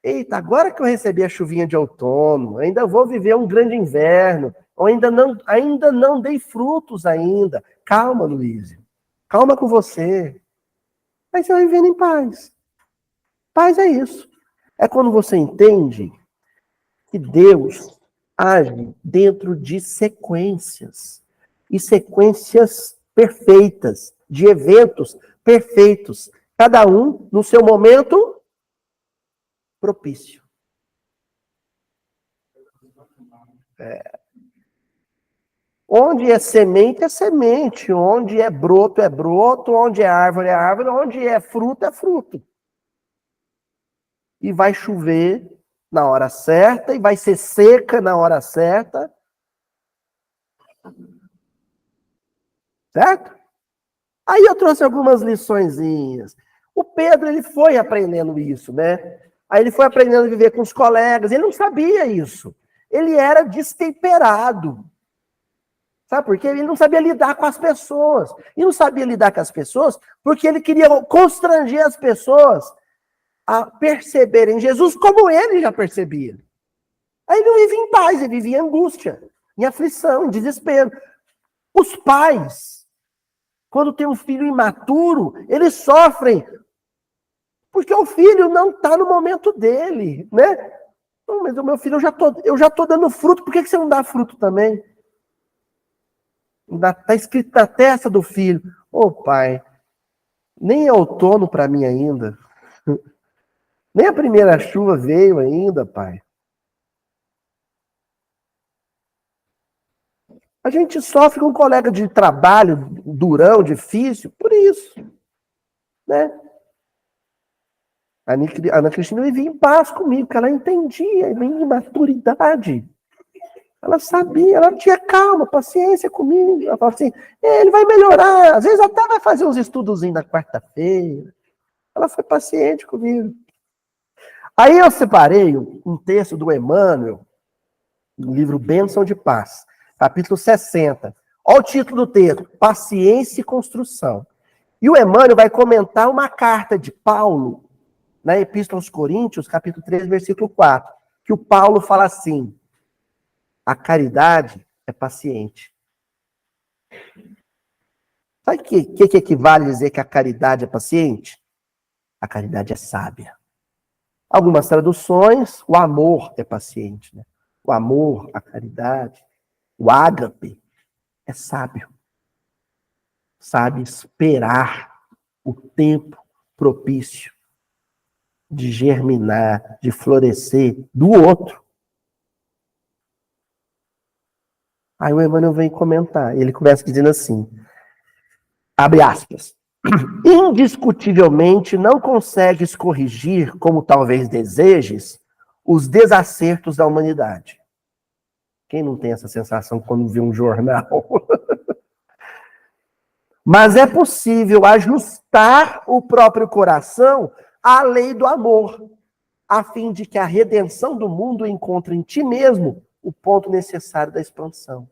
Eita, agora que eu recebi a chuvinha de outono, ainda vou viver um grande inverno, ou ainda não dei frutos ainda. Calma, Luiz. Calma com você. Aí você vai vivendo em paz. Paz é isso. É quando você entende que Deus age dentro de sequências. E sequências perfeitas, de eventos perfeitos. Cada um no seu momento propício. Onde é semente, onde é broto, onde é árvore, onde é fruto. E vai chover na hora certa, e vai ser seca na hora certa. Certo? Aí eu trouxe algumas liçõezinhas. O Pedro, ele foi aprendendo isso, né? Aí ele foi aprendendo a viver com os colegas, ele não sabia isso. Ele era destemperado. Sabe por quê? Ele não sabia lidar com as pessoas. E não sabia lidar com as pessoas porque ele queria constranger as pessoas a perceberem Jesus como ele já percebia. Aí ele não vivia em paz, ele vivia em angústia, em aflição, em desespero. Os pais, quando tem um filho imaturo, eles sofrem porque o filho não está no momento dele, né? Não, mas o meu filho, eu já tô dando fruto, por que você não dá fruto também? Está escrito na testa do filho, pai, nem é outono para mim ainda. Nem a primeira chuva veio ainda, pai. A gente sofre com um colega de trabalho durão, difícil, por isso. Né? A Ana Cristina vivia em paz comigo, porque ela entendia a minha imaturidade. Ela sabia, ela tinha calma, paciência comigo. Ela falava assim, ele vai melhorar. Às vezes até vai fazer uns estudozinhos na quarta-feira. Ela foi paciente comigo. Aí eu separei um texto do Emmanuel, no livro Bênção de Paz, capítulo 60. Olha o título do texto, Paciência e Construção. E o Emmanuel vai comentar uma carta de Paulo, na Epístola aos Coríntios, capítulo 3, versículo 4, que o Paulo fala assim, a caridade é paciente. Sabe o que equivale a dizer que a caridade é paciente? A caridade é sábia. Algumas traduções, o amor é paciente. Né? O amor, a caridade, o ágape é sábio. Sabe esperar o tempo propício de germinar, de florescer do outro. Aí o Emmanuel vem comentar, ele começa dizendo assim, abre aspas, indiscutivelmente não consegues corrigir, como talvez desejes, os desacertos da humanidade. Quem não tem essa sensação quando vê um jornal? Mas é possível ajustar o próprio coração à lei do amor, a fim de que a redenção do mundo encontre em ti mesmo o ponto necessário da expansão.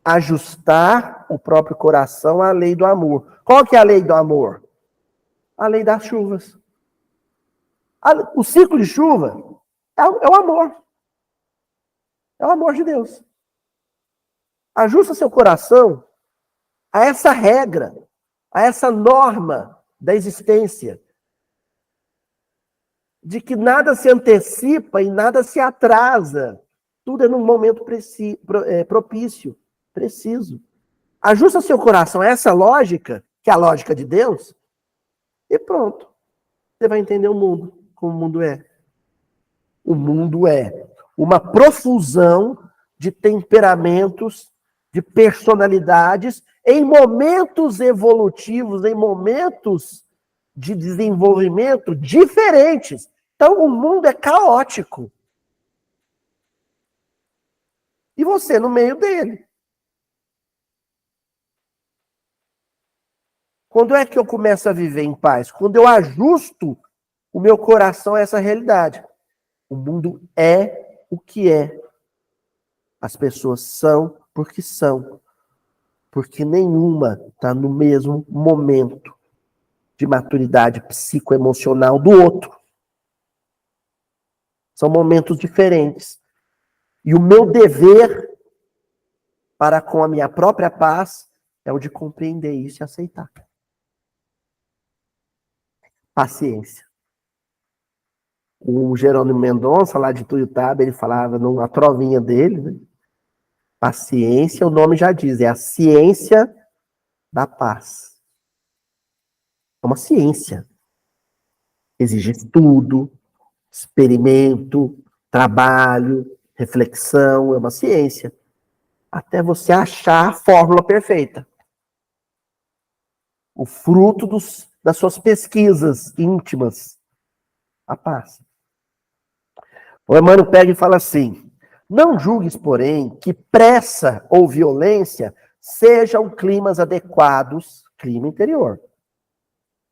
Ajustar o próprio coração à lei do amor. Qual que é a lei do amor? A lei das chuvas. O ciclo de chuva é o amor. É o amor de Deus. Ajusta seu coração a essa regra, a essa norma da existência, de que nada se antecipa e nada se atrasa. Tudo é num momento propício, preciso. Ajusta seu coração a essa lógica, que é a lógica de Deus, e pronto. Você vai entender o mundo, como o mundo é. O mundo é uma profusão de temperamentos, de personalidades, em momentos evolutivos, em momentos de desenvolvimento diferentes. Então, o mundo é caótico. e você no meio dele. Quando é que eu começo a viver em paz? Quando eu ajusto o meu coração a essa realidade. O mundo é o que é. As pessoas são porque são. Porque nenhuma está no mesmo momento de maturidade psicoemocional do outro. São momentos diferentes. E o meu dever para com a minha própria paz é o de compreender isso e aceitar. Paciência. O Jerônimo Mendonça, lá de Tuiutaba, ele falava numa trovinha dele, né? Paciência, o nome já diz, é a ciência da paz. É uma ciência. Exige estudo, experimento, trabalho, reflexão, é uma ciência. Até você achar a fórmula perfeita. O fruto das suas pesquisas íntimas. A paz. O Emmanuel pega e fala assim: não julgues, porém, que pressa ou violência sejam climas adequados, clima interior,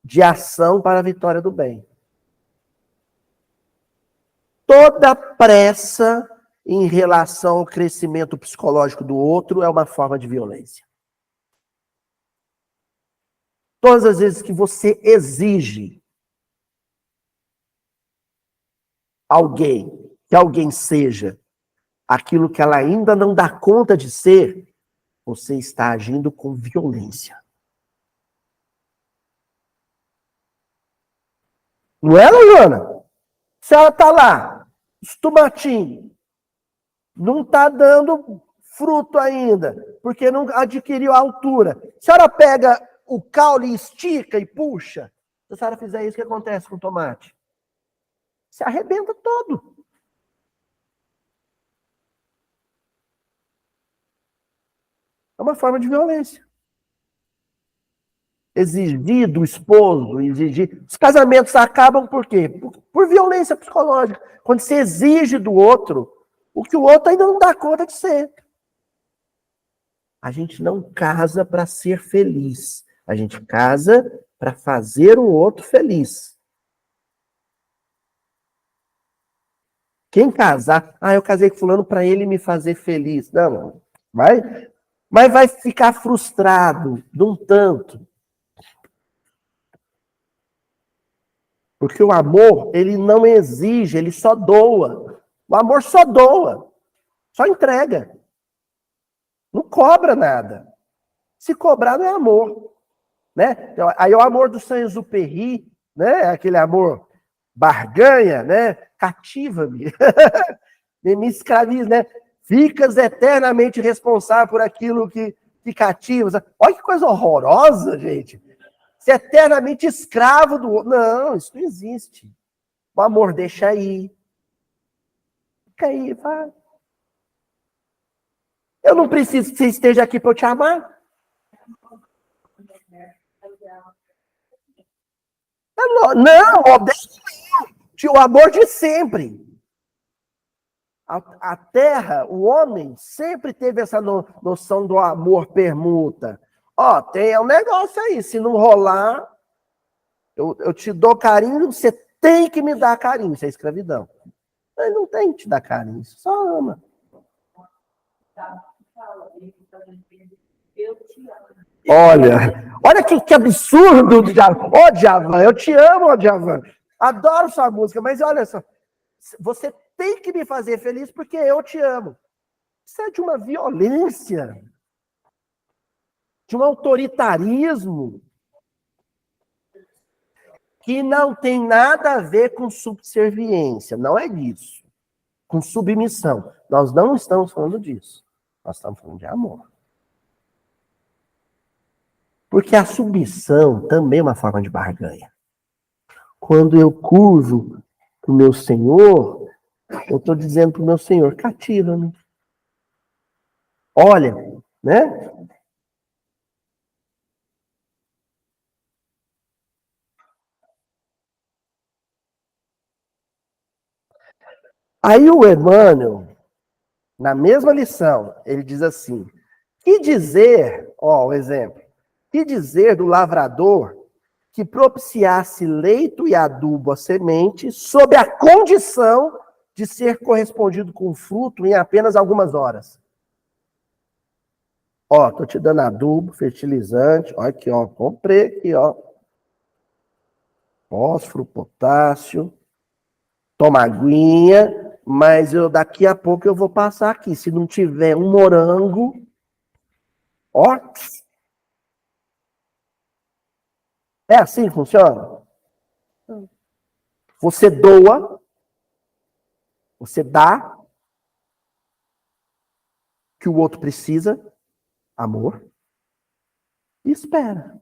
de ação para a vitória do bem. Toda pressa em relação ao crescimento psicológico do outro é uma forma de violência. Todas as vezes que você exige alguém, que alguém seja aquilo que ela ainda não dá conta de ser, você está agindo com violência. Não é, Luana? Se ela está lá, os tomatinhos, não está dando fruto ainda, porque não adquiriu a altura. Se a senhora pega o caule e estica e puxa, se a senhora fizer isso, o que acontece com o tomate? Se arrebenta todo. É uma forma de violência. Exigir do esposo, exigir. Os casamentos acabam por quê? Por violência psicológica. Quando você exige do outro o que o outro ainda não dá conta de ser. A gente não casa para ser feliz. A gente casa para fazer o outro feliz. Quem casar, eu casei com fulano para ele me fazer feliz. Não, mas vai ficar frustrado de um tanto. Porque o amor, ele não exige, ele só doa. O amor só doa, só entrega. Não cobra nada. Se cobrar, não é amor. Né? Aí o amor do Saint-Exupéry, né? Aquele amor barganha, né? Cativa-me. Me escraviza, né? Ficas eternamente responsável por aquilo que cativas. Olha que coisa horrorosa, gente. Ser eternamente escravo do outro. Não, isso não existe. O amor deixa aí. Fica aí, vai. Eu não preciso que você esteja aqui para eu te amar. Não, o amor de sempre. A terra, o homem, sempre teve essa noção do amor permuta. Tem um negócio aí, se não rolar, eu te dou carinho, você tem que me dar carinho, isso é escravidão. Ele não tem que te dar carinho, você só ama. Olha que absurdo, Djavan. Djavan, eu te amo, Djavan. Adoro sua música, mas olha só, você tem que me fazer feliz porque eu te amo. Isso é de uma violência, de um autoritarismo que não tem nada a ver com subserviência, não é disso. Com submissão. Nós não estamos falando disso. Nós estamos falando de amor. Porque a submissão também é uma forma de barganha. Quando eu curvo para o meu Senhor, eu estou dizendo para o meu Senhor, cativa-me. Olha, né? Aí o Emmanuel, Na mesma lição, ele diz assim: que dizer, ó, o exemplo, que dizer do lavrador que propiciasse leito e adubo à semente sob a condição de ser correspondido com fruto em apenas algumas horas? Ó, tô te dando adubo, fertilizante, ó, aqui, ó, comprei aqui, ó, fósforo, potássio, toma aguinha, mas daqui a pouco eu vou passar aqui. Se não tiver um morango, ó, é assim que funciona? Você doa, você dá o que o outro precisa, amor, e espera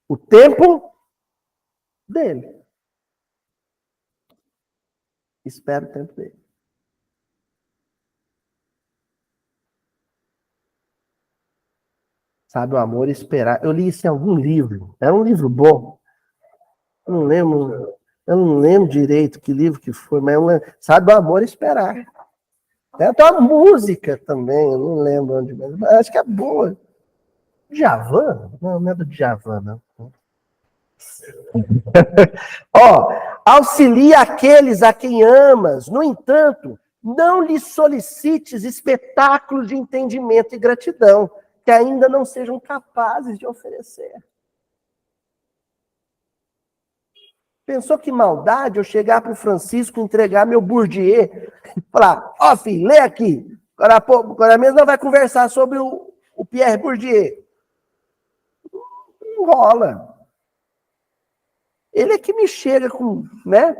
o tempo dele. Espera o tempo dele. Sabe, o amor esperar. Eu li isso em algum livro. Era um livro bom. Eu não lembro, eu não lembro direito que livro que foi, mas sabe, o amor esperar. Tem até uma música também, eu não lembro onde, mas acho que é boa. Djavan? Não, não é do Djavan, não. Ó, auxilia aqueles a quem amas. No entanto, não lhes solicites espetáculos de entendimento e gratidão, que ainda não sejam capazes de oferecer. Pensou que maldade eu chegar para o Francisco entregar meu Bourdieu e falar, ó, filho, lê aqui. Agora mesmo nós vai conversar sobre o Pierre Bourdieu. Não rola. Ele é que me chega com, né,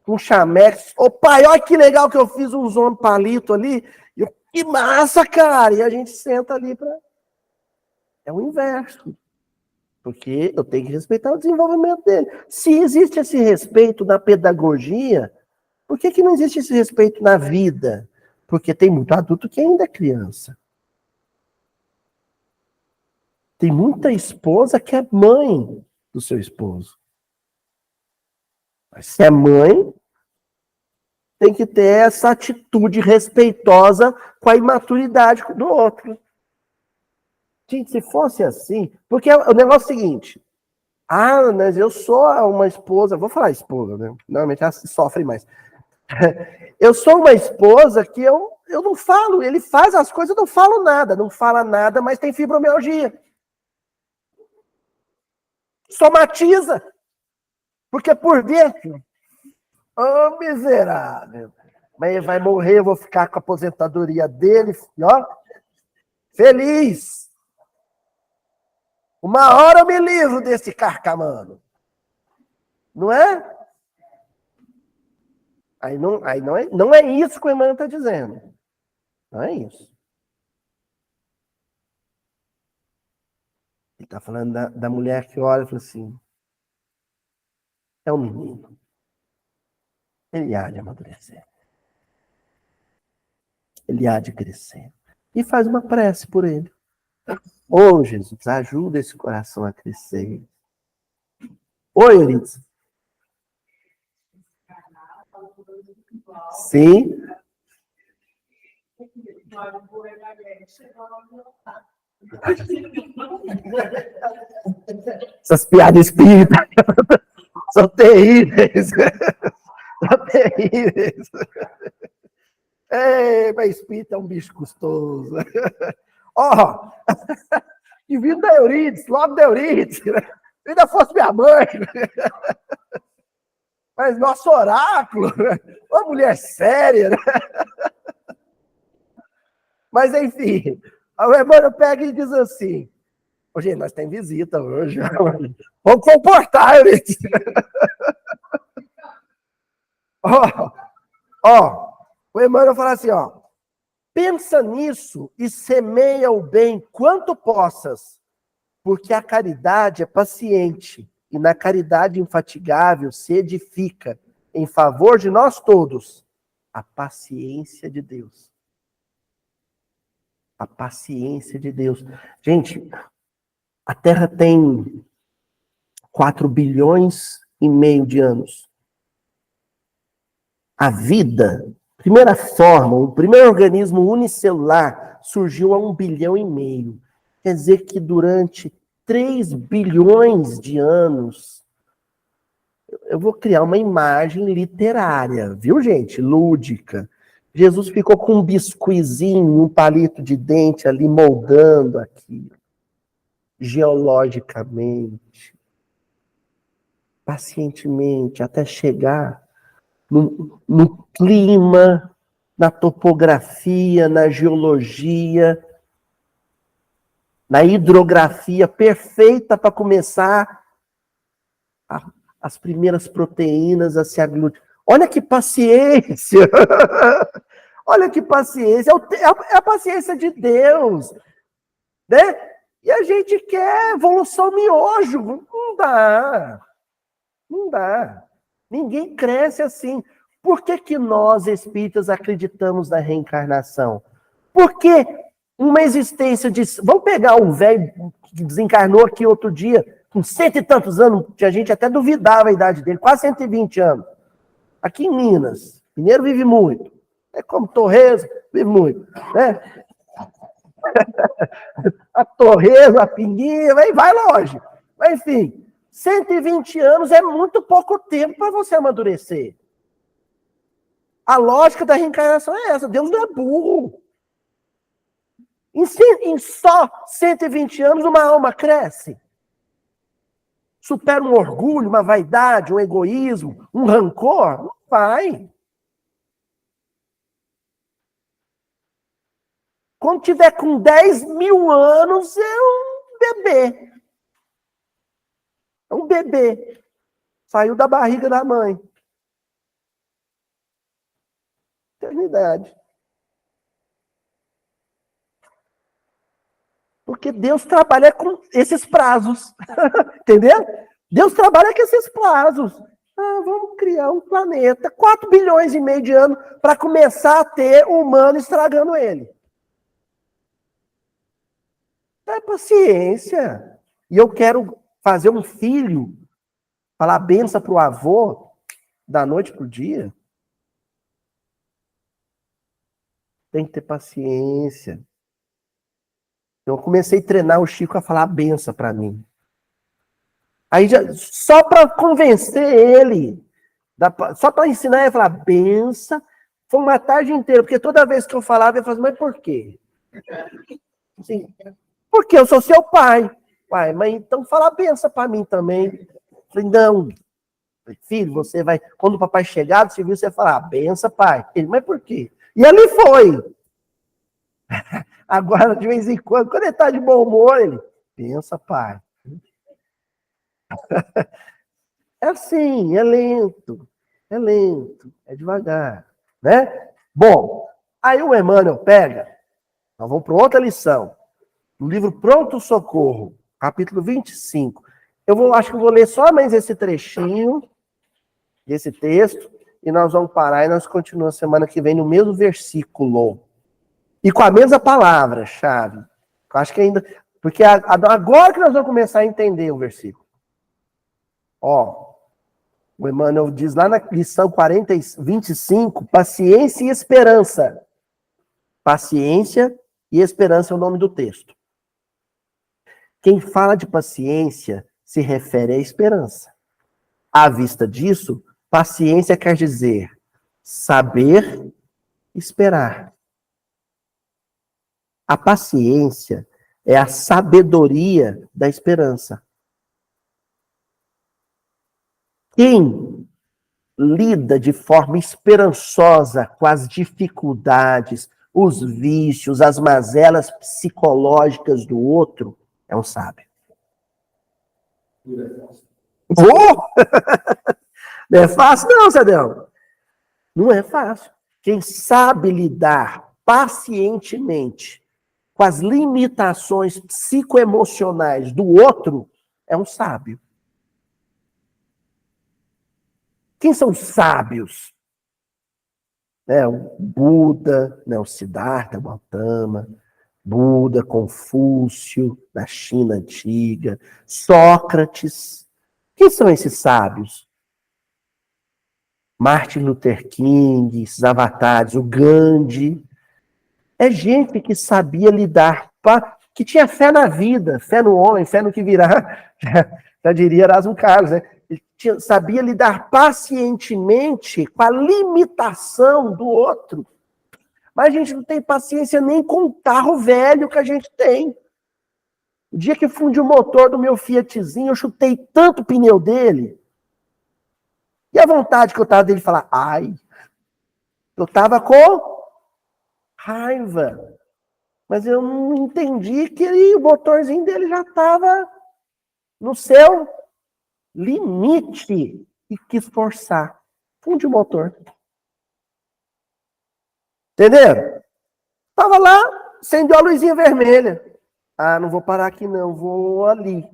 com chamex. Ô pai, olha que legal que eu fiz uns homens palito ali. Que massa, cara! E a gente senta ali para... É o inverso. Porque eu tenho que respeitar o desenvolvimento dele. Se existe esse respeito na pedagogia, por que não existe esse respeito na vida? Porque tem muito adulto que ainda é criança. Tem muita esposa que é mãe do seu esposo. Mas se é mãe, tem que ter essa atitude respeitosa com a imaturidade do outro. Gente, se fosse assim... Porque o negócio é o seguinte... Ah, mas eu sou uma esposa... Vou falar esposa, né? Normalmente elas sofrem mais. Eu sou uma esposa que eu não falo, ele faz as coisas, eu não falo nada, não fala nada, mas tem fibromialgia. Somatiza. Porque por dentro, ô miserável, mas ele vai morrer, eu vou ficar com a aposentadoria dele, ó, feliz. Uma hora eu me livro desse carcamano. Não é? Aí não é isso que o Emmanuel está dizendo. Não é isso. Ele está falando da mulher que olha e fala assim, é um menino. Ele há de amadurecer. Ele há de crescer. E faz uma prece por ele. Ô, Jesus, ajuda esse coração a crescer. Oi, Euridice. Sim. Essas piadas espíritas são terríveis. São terríveis. É, mas espírita é um bicho custoso. Ó, que vindo da Euridice, logo da Euridice, né? Se ainda fosse minha mãe. Mas nosso oráculo, né? Uma mulher séria, né? Mas enfim, o Emmanuel pega e diz assim, ô, gente, nós temos visita hoje. Vamos comportar, Euridice. Ó, o Emmanuel fala assim, ó, pensa nisso e semeia o bem quanto possas, porque a caridade é paciente e na caridade infatigável se edifica em favor de nós todos a paciência de Deus. A paciência de Deus. Gente, a Terra tem 4 bilhões e meio de anos. A vida Primeira forma, o primeiro organismo unicelular surgiu há 1,5 bilhão. Quer dizer que durante 3 bilhões de anos, eu vou criar uma imagem literária, viu, gente? Lúdica. Jesus ficou com um biscuizinho, um palito de dente ali moldando aquilo. Geologicamente, pacientemente, até chegar no clima, na topografia, na geologia, na hidrografia perfeita para começar as primeiras proteínas a se aglutinar. Olha que paciência! Olha que paciência! É a paciência de Deus, né? E a gente quer evolução miojo. Não dá. Não dá. Ninguém cresce assim. Por que nós, espíritas, acreditamos na reencarnação? Porque uma existência de... Vamos pegar um velho que desencarnou aqui outro dia, com 100 e tantos anos, que a gente até duvidava a idade dele, quase 120 anos. Aqui em Minas. Mineiro vive muito. É como Torres, vive muito. Né? A Torres, a Pinguinha, vai longe. Mas, enfim, 120 anos é muito pouco tempo para você amadurecer. A lógica da reencarnação é essa. Deus não é burro. Em só 120 anos, uma alma cresce. Supera um orgulho, uma vaidade, um egoísmo, um rancor? Não vai. Quando tiver com 10 mil anos, é um bebê. É um bebê. Saiu da barriga da mãe. Eternidade. Porque Deus trabalha com esses prazos. Entendeu? Deus trabalha com esses prazos. Vamos criar um planeta, 4 bilhões e meio de anos, para começar a ter humano estragando ele. É paciência. E eu quero fazer um filho, falar benção para o avô, da noite para o dia. Tem que ter paciência. Eu comecei a treinar o Chico a falar benção para mim. Aí, só para convencer ele, só para ensinar ele a falar benção, foi uma tarde inteira, porque toda vez que eu falava, ele falava, mas por quê? Assim, porque eu sou seu pai. Pai, mas então fala benção para mim também. Eu falei, não. Filho, você vai... Quando o papai chegar, você viu, você vai falar, benção, pai. Ele, mas por quê? E ele foi. Agora, de vez em quando ele está de bom humor, ele, benção, pai. É assim, é lento, é devagar, né? Bom, aí o Emmanuel pega, nós vamos para outra lição, no livro Pronto Socorro, capítulo 25. Acho que eu vou ler só mais esse trechinho desse texto, e nós vamos parar e nós continuamos semana que vem no mesmo versículo. E com a mesma palavra-chave. Eu acho que ainda... Porque agora que nós vamos começar a entender o versículo. Ó, o Emmanuel diz lá na lição 25, paciência e esperança. Paciência e esperança é o nome do texto. Quem fala de paciência se refere à esperança. À vista disso, paciência quer dizer saber esperar. A paciência é a sabedoria da esperança. Quem lida de forma esperançosa com as dificuldades, os vícios, as mazelas psicológicas do outro, é um sábio. Não é fácil, não, Sadão. Não é fácil. Quem sabe lidar pacientemente com as limitações psicoemocionais do outro é um sábio. Quem são os sábios? O Buda, o Siddhartha Gautama, Buda, Confúcio, na China antiga, Sócrates. Quem são esses sábios? Martin Luther King, esses avatares, o Gandhi. É gente que sabia lidar, que tinha fé na vida, fé no homem, fé no que virá. Já diria Erasmo Carlos, né? Ele sabia lidar pacientemente com a limitação do outro. Mas a gente não tem paciência nem com o carro velho que a gente tem. O dia que fundi o motor do meu Fiatzinho, eu chutei tanto o pneu dele. E a vontade que eu tava dele falar, ai, eu tava com raiva. Mas eu não entendi que o motorzinho dele já estava no seu limite e quis forçar. Funde o motor. Entenderam? Tava lá, acendeu a luzinha vermelha. Ah, não vou parar aqui não, vou ali.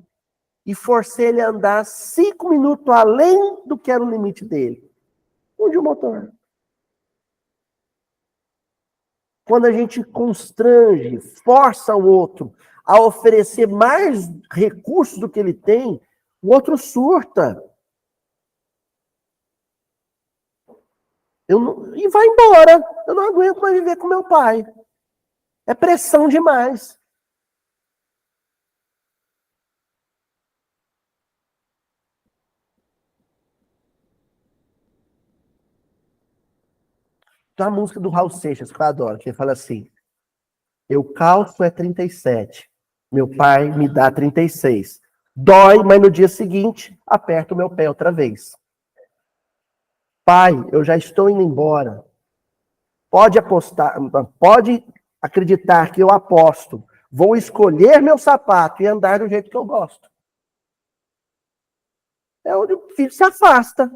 E forcei ele a andar 5 minutos além do que era o limite dele. Funde o motor. Quando a gente constrange, força o outro a oferecer mais recursos do que ele tem, o outro surta. E vai embora. Eu não aguento mais viver com meu pai. É pressão demais. Tem uma música do Raul Seixas que eu adoro, que ele fala assim: eu calço é 37. Meu pai me dá 36. Dói, mas no dia seguinte, aperto o meu pé outra vez. Pai, eu já estou indo embora. Pode apostar, pode acreditar que eu aposto. Vou escolher meu sapato e andar do jeito que eu gosto. É onde o filho se afasta.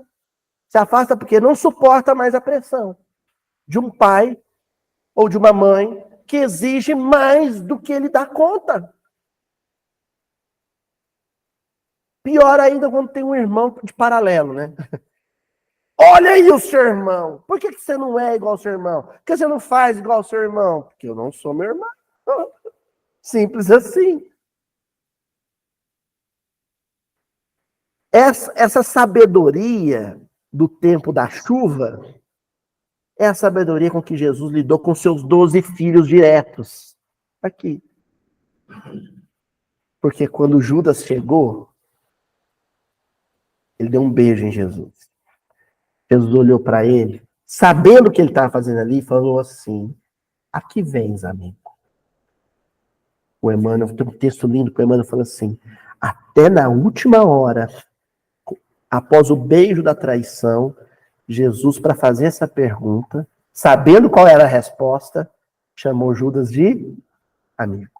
Se afasta porque não suporta mais a pressão de um pai ou de uma mãe que exige mais do que ele dá conta. Pior ainda quando tem um irmão de paralelo, né? Olha aí o seu irmão. Por que você não é igual ao seu irmão? Por que você não faz igual ao seu irmão? Porque eu não sou meu irmão. Simples assim. Essa sabedoria do tempo da chuva é a sabedoria com que Jesus lidou com seus 12 filhos diretos. Aqui. Porque quando Judas chegou, ele deu um beijo em Jesus. Jesus olhou para ele, sabendo o que ele estava fazendo ali, e falou assim: aqui vens, amigo. O Emmanuel, tem um texto lindo que o Emmanuel fala assim: até na última hora, após o beijo da traição, Jesus, para fazer essa pergunta, sabendo qual era a resposta, chamou Judas de amigo.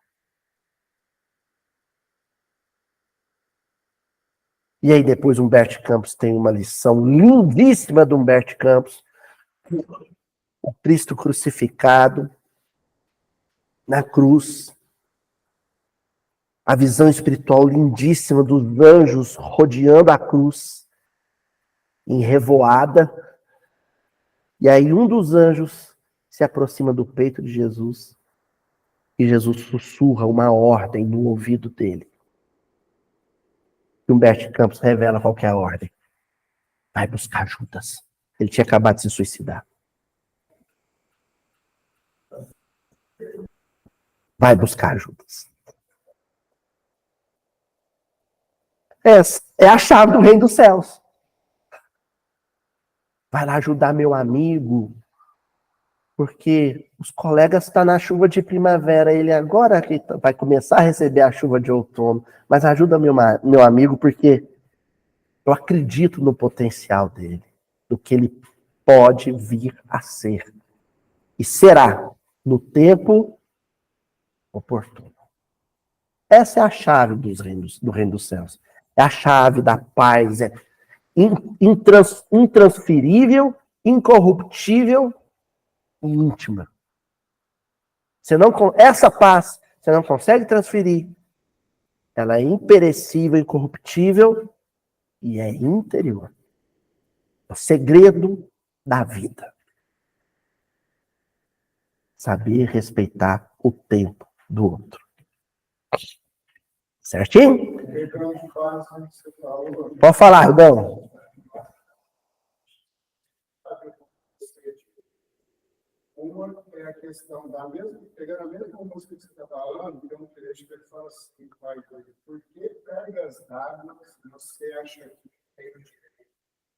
E aí depois Humberto Campos tem uma lição lindíssima do Humberto Campos, o Cristo crucificado na cruz, a visão espiritual lindíssima dos anjos rodeando a cruz, em revoada, e aí um dos anjos se aproxima do peito de Jesus, e Jesus sussurra uma ordem no ouvido dele. E Humberto Campos revela qual que é a ordem. Vai buscar Judas. Ele tinha acabado de se suicidar. Vai buscar Judas. É a chave do reino dos céus. Vai lá ajudar meu amigo, porque os colegas estão na chuva de primavera, ele agora que vai começar a receber a chuva de outono, mas ajuda meu amigo, porque eu acredito no potencial dele, do que ele pode vir a ser. E será no tempo oportuno. Essa é a chave do reino dos céus. É a chave da paz, é intransferível, incorruptível e íntima. Essa paz você não consegue transferir. Ela é imperecível, incorruptível e é interior. É o segredo da vida. Saber respeitar o tempo do outro. Certinho? Pode falar, Rudão. Uma é a questão da mesma, pegando a mesma música que você está falando, tem um trecho que ele fala assim, pai, por que cargas d'água você acha que tem o direito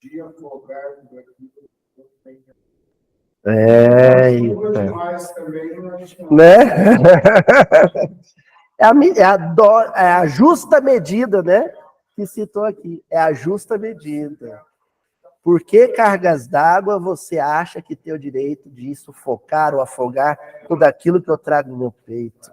de afogar tudo aquilo que não tem? Demais também, né? É a justa medida, né? Que citou aqui. É a justa medida. Por que cargas d'água você acha que tem o direito de sufocar ou afogar tudo aquilo que eu trago no meu peito?